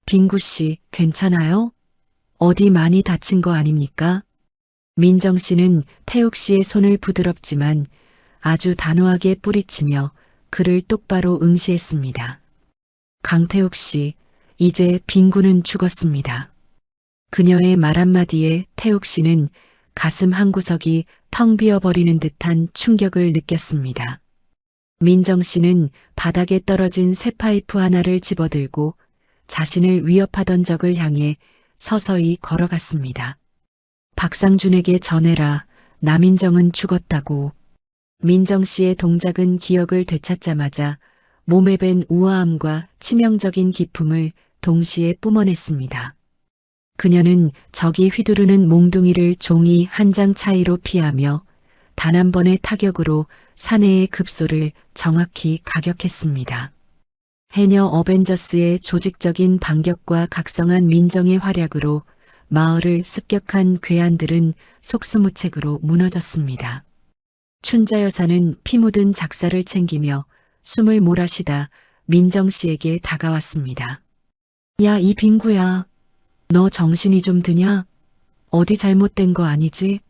빙구 씨, 괜찮아요? 어디 많이 다친 거 아닙니까? 민정 씨는 태욱 씨의 손을 부드럽지만 아주 단호하게 뿌리치며 그를 똑바로 응시했습니다. 강태욱 씨, 이제 빈군은 죽었습니다. 그녀의 말 한마디에 태욱 씨는 가슴 한구석이 텅 비어버리는 듯한 충격을 느꼈습니다. 민정 씨는 바닥에 떨어진 쇠파이프 하나를 집어들고 자신을 위협하던 적을 향해 서서히 걸어갔습니다. 박상준에게 전해라. 남인정은 죽었다고. 민정 씨의 동작은 기억을 되찾자마자 몸에 밴 우아함과 치명적인 기품을 동시에 뿜어냈습니다. 그녀는 적이 휘두르는 몽둥이를 종이 한 장 차이로 피하며 단 한 번의 타격으로 사내의 급소를 정확히 가격했습니다. 해녀 어벤져스의 조직적인 반격과 각성한 민정의 활약으로 마을을 습격한 괴한들은 속수무책으로 무너졌습니다. 춘자 여사는 피 묻은 작사를 챙기며 숨을 몰아쉬다 민정 씨에게 다가왔습니다. 야, 이 빙구야. 너 정신이 좀 드냐? 어디 잘못된 거 아니지?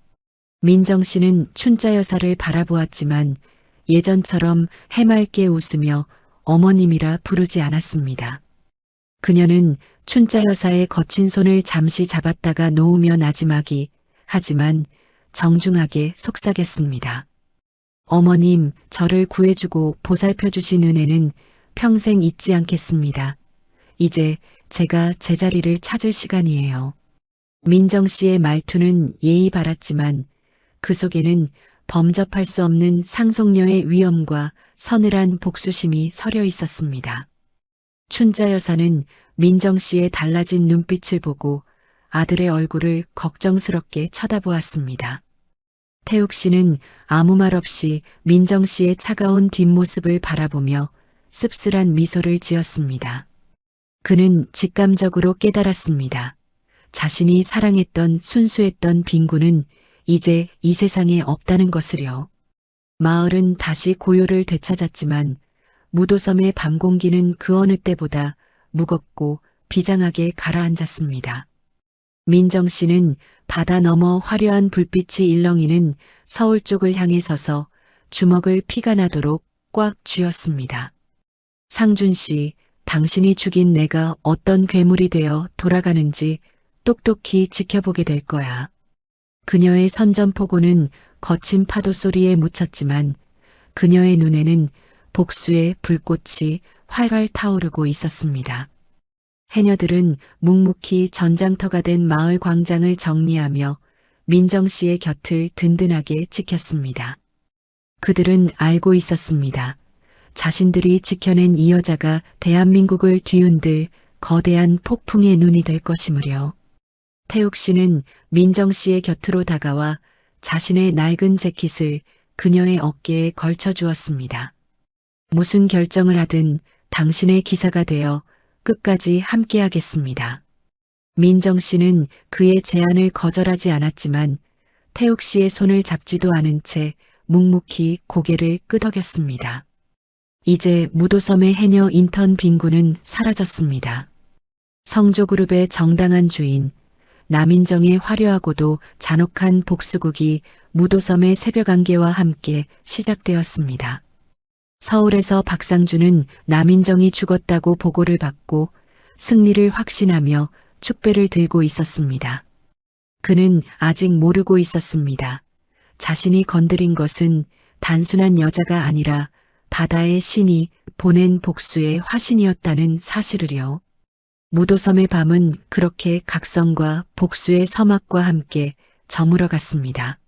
민정 씨는 춘자 여사를 바라보았지만 예전처럼 해맑게 웃으며 어머님이라 부르지 않았습니다. 그녀는 춘자 여사의 거친 손을 잠시 잡았다가 놓으며 나지막이 하지만 정중하게 속삭였습니다. 어머님, 저를 구해주고 보살펴주신 은혜는 평생 잊지 않겠습니다. 이제 제가 제자리를 찾을 시간이에요. 민정 씨의 말투는 예의 바랐지만 그 속에는 범접할 수 없는 상속녀의 위엄과 서늘한 복수심이 서려 있었습니다. 춘자 여사는 민정 씨의 달라진 눈빛을 보고 아들의 얼굴을 걱정스럽게 쳐다보았습니다. 태욱 씨는 아무 말 없이 민정 씨의 차가운 뒷모습을 바라보며 씁쓸한 미소를 지었습니다. 그는 직감적으로 깨달았습니다. 자신이 사랑했던 순수했던 빈군은 이제 이 세상에 없다는 것을요. 마을은 다시 고요를 되찾았지만 무도섬의 밤 공기는 그 어느 때보다 무겁고 비장하게 가라앉았습니다. 민정 씨는 바다 너머 화려한 불빛이 일렁이는 서울 쪽을 향해 서서 주먹을 피가 나도록 꽉 쥐었습니다. 상준 씨, 당신이 죽인 내가 어떤 괴물이 되어 돌아가는지 똑똑히 지켜보게 될 거야. 그녀의 선전포고는 거친 파도 소리에 묻혔지만 그녀의 눈에는 복수의 불꽃이 활활 타오르고 있었습니다. 해녀들은 묵묵히 전장터가 된 마을 광장을 정리하며 민정 씨의 곁을 든든하게 지켰습니다. 그들은 알고 있었습니다. 자신들이 지켜낸 이 여자가 대한민국을 뒤흔들 거대한 폭풍의 눈이 될 것이므려. 태욱 씨는 민정 씨의 곁으로 다가와 자신의 낡은 재킷을 그녀의 어깨에 걸쳐 주었습니다. 무슨 결정을 하든 당신의 기사가 되어 끝까지 함께하겠습니다. 민정 씨는 그의 제안을 거절하지 않았지만 태욱 씨의 손을 잡지도 않은 채 묵묵히 고개를 끄덕였습니다. 이제 무도섬의 해녀 인턴 빈군은 사라졌습니다. 성조그룹의 정당한 주인, 남인정의 화려하고도 잔혹한 복수국이 무도섬의 새벽 안개와 함께 시작되었습니다. 서울에서 박상준은 남인정이 죽었다고 보고를 받고 승리를 확신하며 축배를 들고 있었습니다. 그는 아직 모르고 있었습니다. 자신이 건드린 것은 단순한 여자가 아니라 바다의 신이 보낸 복수의 화신이었다는 사실을요. 무도섬의 밤은 그렇게 각성과 복수의 서막과 함께 저물어 갔습니다.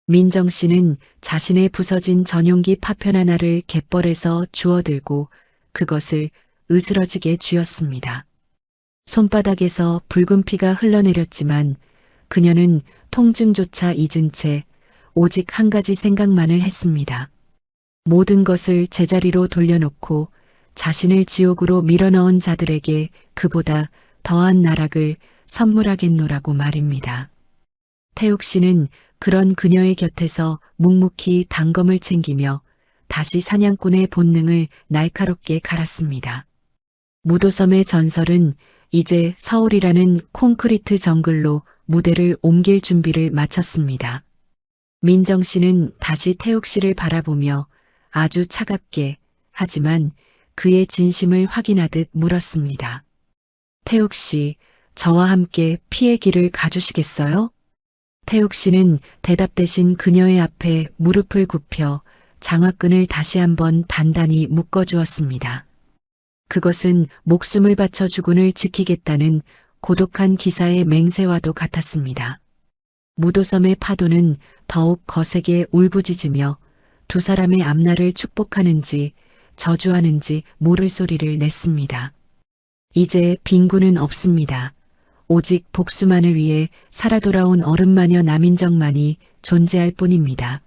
민정 씨는 자신의 부서진 전용기 파편 하나를 갯벌에서 주워들고 그것을 으스러지게 쥐었습니다. 손바닥에서 붉은 피가 흘러내렸지만 그녀는 통증조차 잊은 채 오직 한 가지 생각만을 했습니다. 모든 것을 제자리로 돌려놓고 자신을 지옥으로 밀어넣은 자들에게 그보다 더한 나락을 선물하겠노라고 말입니다. 태욱 씨는 그런 그녀의 곁에서 묵묵히 단검을 챙기며 다시 사냥꾼의 본능을 날카롭게 갈았습니다. 무도섬의 전설은 이제 서울이라는 콘크리트 정글로 무대를 옮길 준비를 마쳤습니다. 민정 씨는 다시 태욱 씨를 바라보며 아주 차갑게 하지만 그의 진심을 확인하듯 물었습니다. 태욱 씨, 저와 함께 피의 길을 가주시겠어요? 태욱 씨는 대답 대신 그녀의 앞에 무릎을 굽혀 장화끈을 다시 한번 단단히 묶어주었습니다. 그것은 목숨을 바쳐 주군을 지키겠다는 고독한 기사의 맹세와도 같았습니다. 무도섬의 파도는 더욱 거세게 울부짖으며 두 사람의 앞날을 축복하는지 저주하는지 모를 소리를 냈습니다. 이제 빈군은 없습니다. 오직 복수만을 위해 살아 돌아온 어른마녀 남인정만이 존재할 뿐입니다.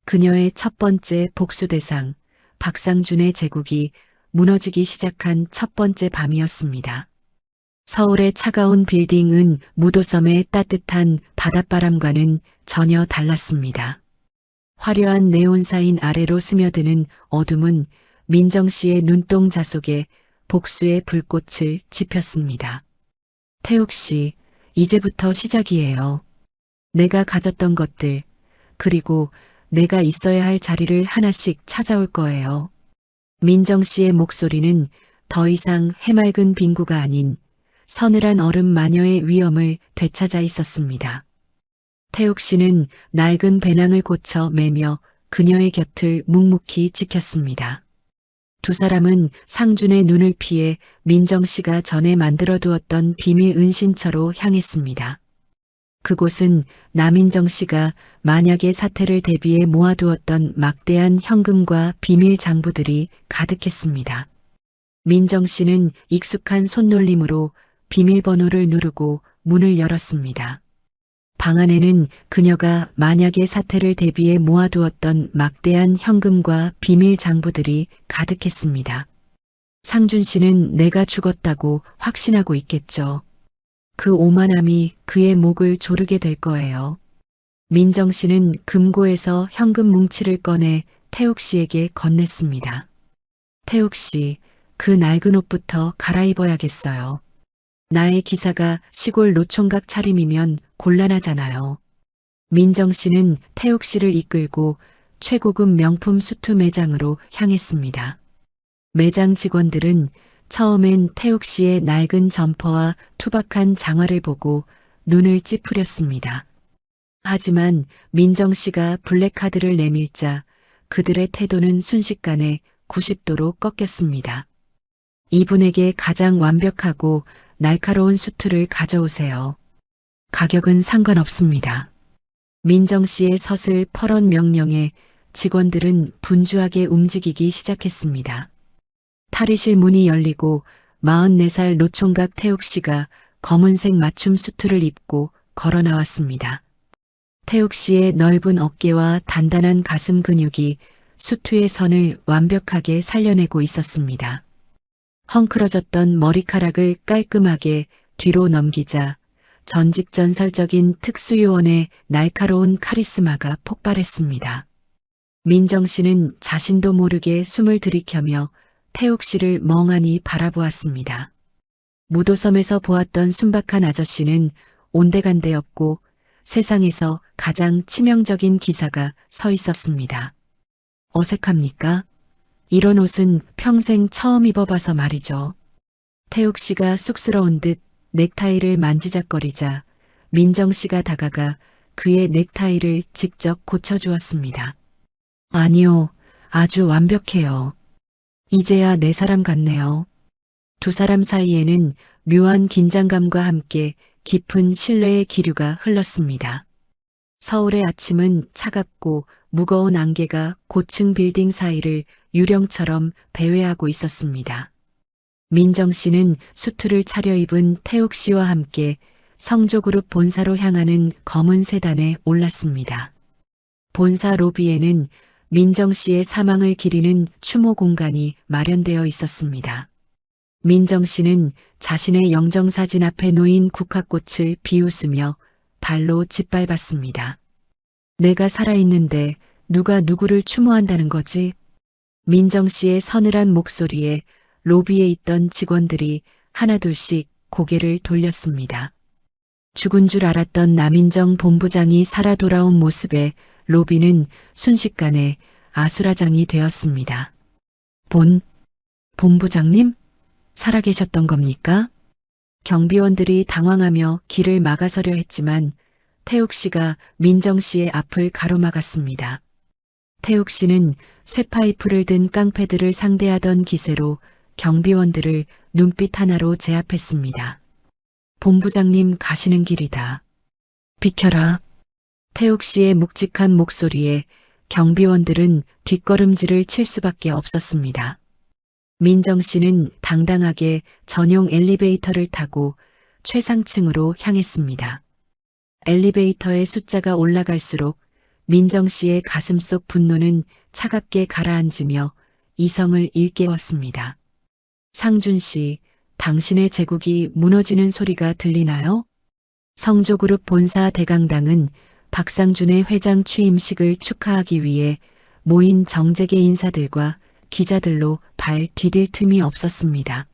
그녀의 첫 번째 복수 대상, 박상준의 제국이 무너지기 시작한 첫 번째 밤이었습니다. 서울의 차가운 빌딩은 무도섬의 따뜻한 바닷바람과는 전혀 달랐습니다. 화려한 네온사인 아래로 스며드는 어둠은 민정 씨의 눈동자 속에 복수의 불꽃을 지폈습니다. 태욱 씨, 이제부터 시작이에요. 내가 가졌던 것들, 그리고 내가 있어야 할 자리를 하나씩 찾아올 거예요. 민정 씨의 목소리는 더 이상 해맑은 빙구가 아닌 서늘한 얼음 마녀의 위엄을 되찾아 있었습니다. 태욱 씨는 낡은 배낭을 고쳐 매며 그녀의 곁을 묵묵히 지켰습니다. 두 사람은 상준의 눈을 피해 민정 씨가 전에 만들어 두었던 비밀 은신처로 향했습니다. 그곳은 남인정 씨가 만약의 사태를 대비해 모아두었던 막대한 현금과 비밀 장부들이 가득했습니다. 민정 씨는 익숙한 손놀림으로 비밀번호를 누르고 문을 열었습니다. 방 안에는 그녀가 만약의 사태를 대비해 모아두었던 막대한 현금과 비밀 장부들이 가득했습니다. 상준 씨는 내가 죽었다고 확신하고 있겠죠. 그 오만함이 그의 목을 조르게 될 거예요. 민정 씨는 금고에서 현금 뭉치를 꺼내 태욱 씨에게 건넸습니다. 태욱 씨, 그 낡은 옷부터 갈아입어야겠어요. 나의 기사가 시골 노총각 차림이면 곤란하잖아요. 민정 씨는 태욱 씨를 이끌고 최고급 명품 수트 매장으로 향했습니다. 매장 직원들은 처음엔 태욱 씨의 낡은 점퍼와 투박한 장화를 보고 눈을 찌푸렸습니다. 하지만 민정 씨가 블랙카드를 내밀자 그들의 태도는 순식간에 90도로 꺾였습니다. 이분에게 가장 완벽하고 날카로운 수트를 가져오세요. 가격은 상관없습니다. 민정 씨의 서슬 퍼런 명령에 직원들은 분주하게 움직이기 시작했습니다. 탈의실 문이 열리고 44살 노총각 태욱 씨가 검은색 맞춤 수트를 입고 걸어 나왔습니다. 태욱 씨의 넓은 어깨와 단단한 가슴 근육이 수트의 선을 완벽하게 살려내고 있었습니다. 헝클어졌던 머리카락을 깔끔하게 뒤로 넘기자 전직전설적인 특수요원의 날카로운 카리스마가 폭발했습니다. 민정 씨는 자신도 모르게 숨을 들이켜며 태욱 씨를 멍하니 바라보았습니다. 무도섬에서 보았던 순박한 아저씨는 온데간데 없고 세상에서 가장 치명적인 기사가 서 있었습니다. 어색합니까? 이런 옷은 평생 처음 입어봐서 말이죠. 태욱 씨가 쑥스러운 듯 넥타이를 만지작거리자 민정 씨가 다가가 그의 넥타이를 직접 고쳐주었습니다. 아니요, 아주 완벽해요. 이제야 내 사람 같네요. 두 사람 사이에는 묘한 긴장감과 함께 깊은 신뢰의 기류가 흘렀습니다. 서울의 아침은 차갑고 무거운 안개가 고층 빌딩 사이를 유령처럼 배회하고 있었습니다. 민정 씨는 수트를 차려입은 태욱 씨와 함께 성조그룹 본사로 향하는 검은 세단에 올랐습니다. 본사 로비에는 민정 씨의 사망을 기리는 추모 공간이 마련되어 있었습니다. 민정 씨는 자신의 영정사진 앞에 놓인 국화꽃을 비웃으며 발로 짓밟았습니다. 내가 살아있는데 누가 누구를 추모한다는 거지? 민정 씨의 서늘한 목소리에 로비에 있던 직원들이 하나둘씩 고개를 돌렸습니다. 죽은 줄 알았던 남인정 본부장이 살아 돌아온 모습에 로비는 순식간에 아수라장이 되었습니다. 본부장님? 살아계셨던 겁니까? 경비원들이 당황하며 길을 막아서려 했지만 태욱 씨가 민정 씨의 앞을 가로막았습니다. 태욱 씨는 쇠파이프를 든 깡패들을 상대하던 기세로 경비원들을 눈빛 하나로 제압했습니다. 본부장님 가시는 길이다. 비켜라. 태욱 씨의 묵직한 목소리에 경비원들은 뒷걸음질을 칠 수밖에 없었습니다. 민정 씨는 당당하게 전용 엘리베이터를 타고 최상층으로 향했습니다. 엘리베이터의 숫자가 올라갈수록 민정 씨의 가슴속 분노는 차갑게 가라앉으며 이성을 일깨웠습니다. 상준 씨, 당신의 제국이 무너지는 소리가 들리나요? 성조그룹 본사 대강당은 박상준의 회장 취임식을 축하하기 위해 모인 정재계 인사들과 기자들로 발 디딜 틈이 없었습니다.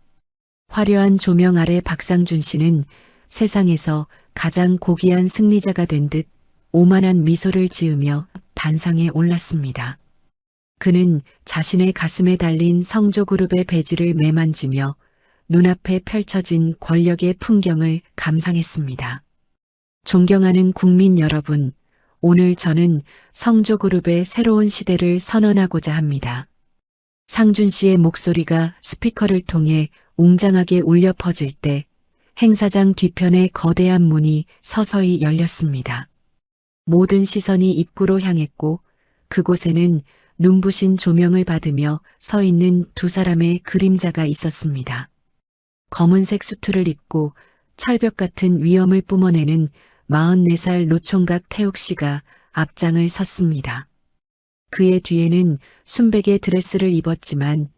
화려한 조명 아래 박상준 씨는 세상에서 가장 고귀한 승리자가 된 듯 오만한 미소를 지으며 단상에 올랐습니다. 그는 자신의 가슴에 달린 성조그룹의 배지를 매만지며 눈앞에 펼쳐진 권력의 풍경을 감상했습니다. 존경하는 국민 여러분, 오늘 저는 성조그룹의 새로운 시대를 선언하고자 합니다. 상준 씨의 목소리가 스피커를 통해 웅장하게 울려 퍼질 때 행사장 뒤편의 거대한 문이 서서히 열렸습니다. 모든 시선이 입구로 향했고 그곳에는 눈부신 조명을 받으며 서 있는 두 사람의 그림자가 있었습니다. 검은색 수트를 입고 철벽 같은 위엄을 뿜어내는 44살 노총각 태욱 씨가 앞장을 섰습니다. 그의 뒤에는 순백의 드레스를 입었지만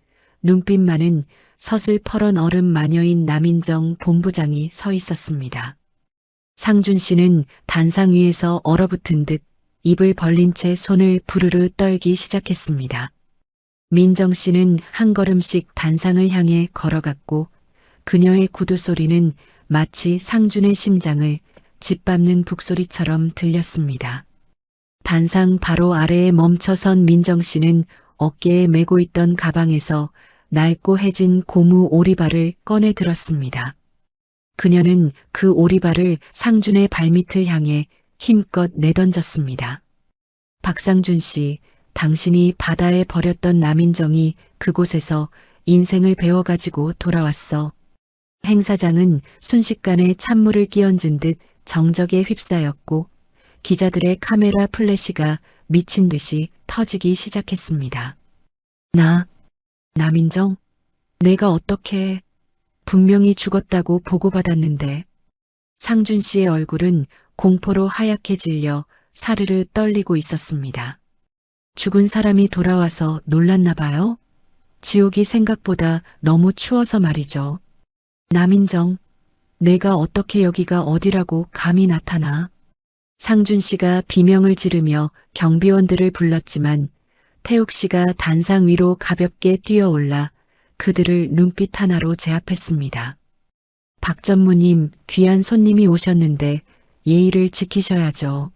눈빛만은 서슬퍼런 얼음 마녀인 남인정 본부장이 서 있었습니다. 상준 씨는 단상 위에서 얼어붙은 듯 입을 벌린 채 손을 부르르 떨기 시작했습니다. 민정 씨는 한 걸음씩 단상을 향해 걸어갔고 그녀의 구두 소리는 마치 상준의 심장을 짓밟는 북소리처럼 들렸습니다. 단상 바로 아래에 멈춰선 민정 씨는 어깨에 메고 있던 가방에서 낡고 해진 고무 오리발을 꺼내 들었습니다. 그녀는 그 오리발을 상준의 발밑을 향해 힘껏 내던졌습니다. 박상준 씨, 당신이 바다에 버렸던 남인정이 그곳에서 인생을 배워가지고 돌아왔어. 행사장은 순식간에 찬물을 끼얹은 듯 정적에 휩싸였고 기자들의 카메라 플래시가 미친 듯이 터지기 시작했습니다. 남인정? 내가 어떻게 분명히 죽었다고 보고받았는데. 상준 씨의 얼굴은 공포로 하얗게 질려 사르르 떨리고 있었습니다. 죽은 사람이 돌아와서 놀랐나 봐요? 지옥이 생각보다 너무 추워서 말이죠. 남인정, 내가 어떻게 여기가 어디라고 감히 나타나. 상준 씨가 비명을 지르며 경비원들을 불렀지만 태욱 씨가 단상 위로 가볍게 뛰어올라 그들을 눈빛 하나로 제압했습니다. 박 전무님, 귀한 손님이 오셨는데 예의를 지키셔야죠.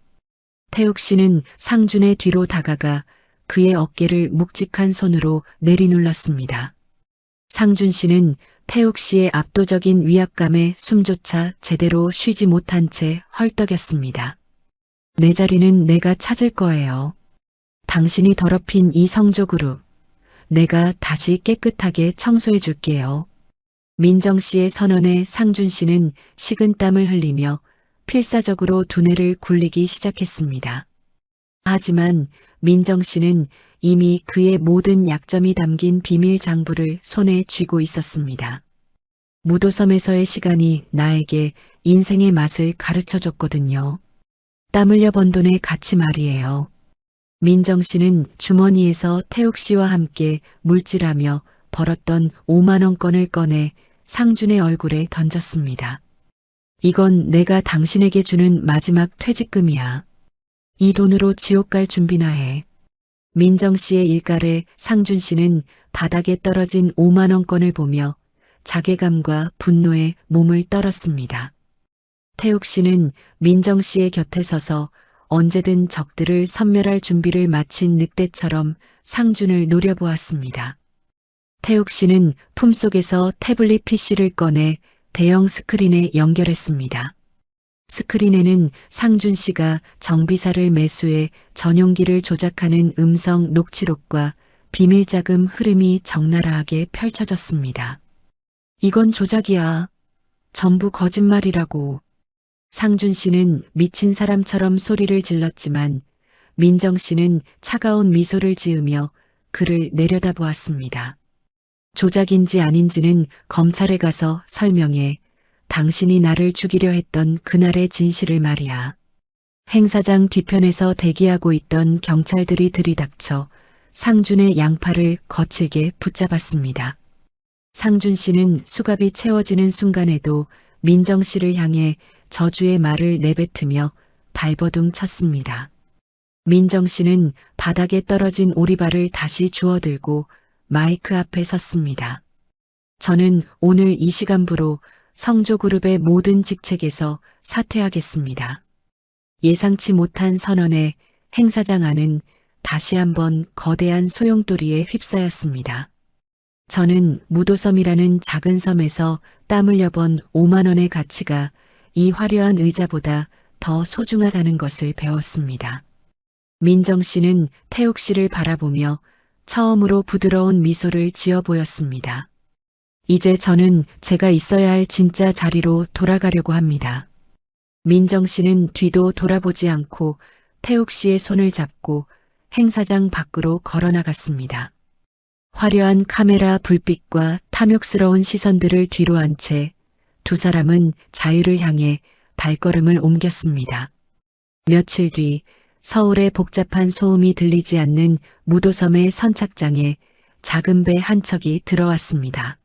태욱 씨는 상준의 뒤로 다가가 그의 어깨를 묵직한 손으로 내리눌렀습니다. 상준 씨는 태욱 씨의 압도적인 위압감에 숨조차 제대로 쉬지 못한 채 헐떡였습니다. 내 자리는 내가 찾을 거예요. 당신이 더럽힌 이 성조그룹, 내가 다시 깨끗하게 청소해 줄게요. 민정 씨의 선언에 상준 씨는 식은땀을 흘리며 필사적으로 두뇌를 굴리기 시작했습니다. 하지만 민정 씨는 이미 그의 모든 약점이 담긴 비밀 장부를 손에 쥐고 있었습니다. 무도섬에서의 시간이 나에게 인생의 맛을 가르쳐줬거든요. 땀 흘려 번 돈의 가치 말이에요. 민정 씨는 주머니에서 태욱 씨와 함께 물질하며 벌었던 5만 원권을 꺼내 상준의 얼굴에 던졌습니다. 이건 내가 당신에게 주는 마지막 퇴직금이야. 이 돈으로 지옥 갈 준비나 해. 민정 씨의 일갈에 상준 씨는 바닥에 떨어진 5만 원권을 보며 자괴감과 분노에 몸을 떨었습니다. 태욱 씨는 민정 씨의 곁에 서서 언제든 적들을 섬멸할 준비를 마친 늑대처럼 상준을 노려보았습니다. 태욱 씨는 품속에서 태블릿 PC를 꺼내 대형 스크린에 연결했습니다. 스크린에는 상준 씨가 정비사를 매수해 전용기를 조작하는 음성 녹취록과 비밀 자금 흐름이 적나라하게 펼쳐졌습니다. 이건 조작이야. 전부 거짓말이라고. 상준 씨는 미친 사람처럼 소리를 질렀지만 민정 씨는 차가운 미소를 지으며 그를 내려다보았습니다. 조작인지 아닌지는 검찰에 가서 설명해. 당신이 나를 죽이려 했던 그날의 진실을 말이야. 행사장 뒤편에서 대기하고 있던 경찰들이 들이닥쳐 상준의 양팔을 거칠게 붙잡았습니다. 상준 씨는 수갑이 채워지는 순간에도 민정 씨를 향해 저주의 말을 내뱉으며 발버둥 쳤습니다. 민정 씨는 바닥에 떨어진 오리발을 다시 주워들고 마이크 앞에 섰습니다. 저는 오늘 이 시간부로 성조그룹의 모든 직책에서 사퇴하겠습니다. 예상치 못한 선언에 행사장 안은 다시 한번 거대한 소용돌이에 휩싸였습니다. 저는 무도섬이라는 작은 섬에서 땀 흘려 번 5만 원의 가치가 이 화려한 의자보다 더 소중하다는 것을 배웠습니다. 민정 씨는 태욱 씨를 바라보며 처음으로 부드러운 미소를 지어 보였습니다. 이제 저는 제가 있어야 할 진짜 자리로 돌아가려고 합니다. 민정 씨는 뒤도 돌아보지 않고 태욱 씨의 손을 잡고 행사장 밖으로 걸어 나갔습니다. 화려한 카메라 불빛과 탐욕스러운 시선들을 뒤로 한 채 두 사람은 자유를 향해 발걸음을 옮겼습니다. 며칠 뒤 서울의 복잡한 소음이 들리지 않는 무도섬의 선착장에 작은 배 한 척이 들어왔습니다.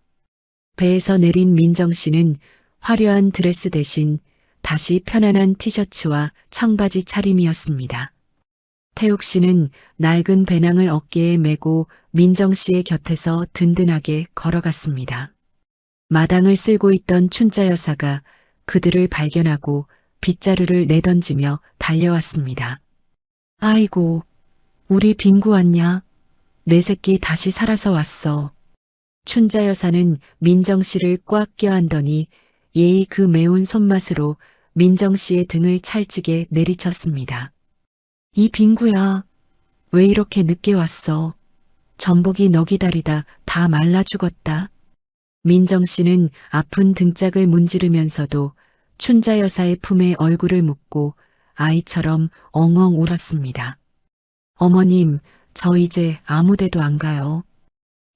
배에서 내린 민정 씨는 화려한 드레스 대신 다시 편안한 티셔츠와 청바지 차림이었습니다. 태욱 씨는 낡은 배낭을 어깨에 메고 민정 씨의 곁에서 든든하게 걸어갔습니다. 마당을 쓸고 있던 춘자 여사가 그들을 발견하고 빗자루를 내던지며 달려왔습니다. 아이고, 우리 빙구 왔냐? 내 새끼 다시 살아서 왔어. 춘자 여사는 민정 씨를 꽉 껴안더니 예의 그 매운 손맛으로 민정 씨의 등을 찰지게 내리쳤습니다. 이 빙구야, 왜 이렇게 늦게 왔어? 전복이 너 기다리다 다 말라 죽었다. 민정 씨는 아픈 등짝을 문지르면서도 춘자 여사의 품에 얼굴을 묻고 아이처럼 엉엉 울었습니다. 어머님, 저 이제 아무 데도 안 가요.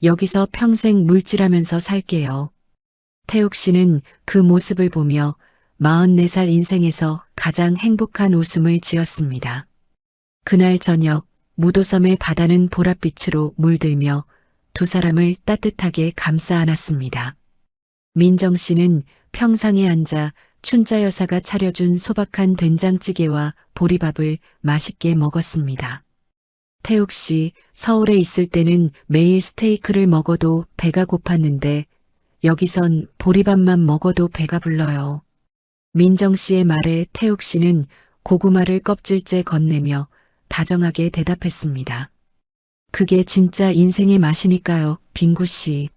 여기서 평생 물질하면서 살게요. 태욱 씨는 그 모습을 보며 44살 인생에서 가장 행복한 웃음을 지었습니다. 그날 저녁 무도섬의 바다는 보랏빛으로 물들며 두 사람을 따뜻하게 감싸 안았습니다. 민정 씨는 평상에 앉아 춘자 여사가 차려준 소박한 된장찌개와 보리밥을 맛있게 먹었습니다. 태욱 씨, 서울에 있을 때는 매일 스테이크를 먹어도 배가 고팠는데 여기선 보리밥만 먹어도 배가 불러요. 민정 씨의 말에 태욱 씨는 고구마를 껍질째 건네며 다정하게 대답했습니다. 그게 진짜 인생의 맛이니까요, 빙구 씨.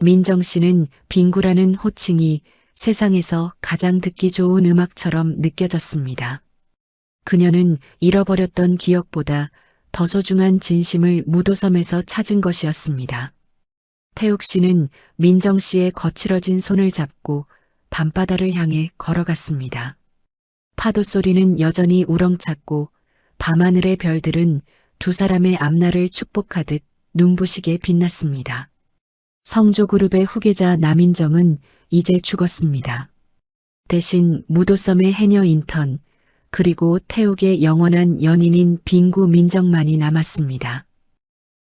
민정 씨는 빙구라는 호칭이 세상에서 가장 듣기 좋은 음악처럼 느껴졌습니다. 그녀는 잃어버렸던 기억보다 더 소중한 진심을 무도섬에서 찾은 것이었습니다. 태욱 씨는 민정 씨의 거칠어진 손을 잡고 밤바다를 향해 걸어갔습니다. 파도 소리는 여전히 우렁찼고 밤하늘의 별들은 두 사람의 앞날을 축복하듯 눈부시게 빛났습니다. 성조그룹의 후계자 남인정은 이제 죽었습니다. 대신 무도섬의 해녀 인턴 그리고 태욱의 영원한 연인인 빙구 민정만이 남았습니다.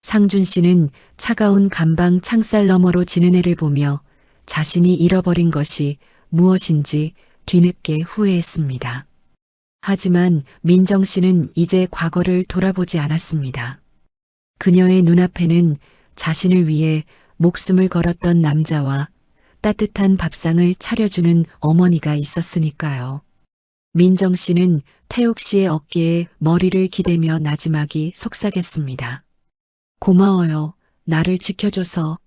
상준 씨는 차가운 감방 창살 너머로 지는 해를 보며 자신이 잃어버린 것이 무엇인지 뒤늦게 후회했습니다. 하지만 민정 씨는 이제 과거를 돌아보지 않았습니다. 그녀의 눈앞에는 자신을 위해 목숨을 걸었던 남자와 따뜻한 밥상을 차려주는 어머니가 있었으니까요. 민정 씨는 태옥 씨의 어깨에 머리를 기대며 나지막이 속삭였습니다. 고마워요. 나를 지켜줘서.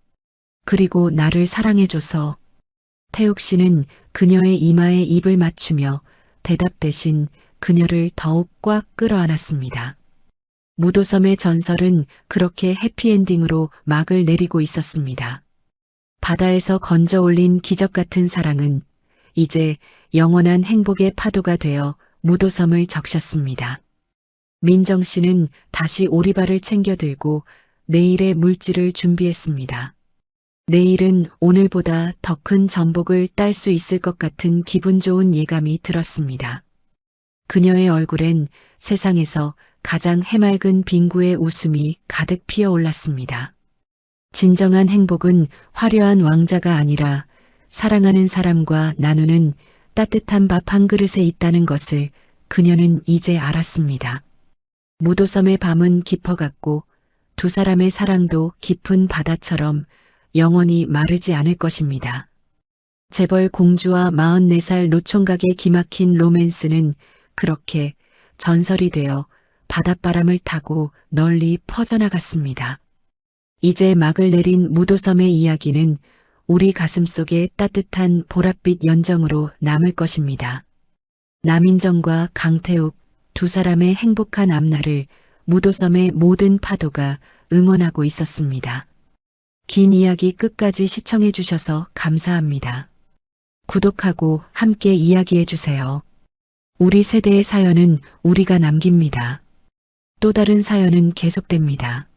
그리고 나를 사랑해줘서. 태옥 씨는 그녀의 이마에 입을 맞추며 대답 대신 그녀를 더욱 꽉 끌어안았습니다. 무도섬의 전설은 그렇게 해피엔딩으로 막을 내리고 있었습니다. 바다에서 건져 올린 기적 같은 사랑은 이제 영원한 행복의 파도가 되어 무도섬을 적셨습니다. 민정 씨는 다시 오리발을 챙겨 들고 내일의 물질을 준비했습니다. 내일은 오늘보다 더 큰 전복을 딸 수 있을 것 같은 기분 좋은 예감이 들었습니다. 그녀의 얼굴엔 세상에서 가장 해맑은 빙구의 웃음이 가득 피어올랐습니다. 진정한 행복은 화려한 왕자가 아니라 사랑하는 사람과 나누는 따뜻한 밥 한 그릇에 있다는 것을 그녀는 이제 알았습니다. 무도섬의 밤은 깊어갔고 두 사람의 사랑도 깊은 바다처럼 영원히 마르지 않을 것입니다. 재벌 공주와 44살 노총각의 기막힌 로맨스는 그렇게 전설이 되어 바닷바람을 타고 널리 퍼져나갔습니다. 이제 막을 내린 무도섬의 이야기는 우리 가슴속에 따뜻한 보랏빛 연정으로 남을 것입니다. 남인정과 강태욱 두 사람의 행복한 앞날을 무도섬의 모든 파도가 응원하고 있었습니다. 긴 이야기 끝까지 시청해 주셔서 감사합니다. 구독하고 함께 이야기해 주세요. 우리 세대의 사연은 우리가 남깁니다. 또 다른 사연은 계속됩니다.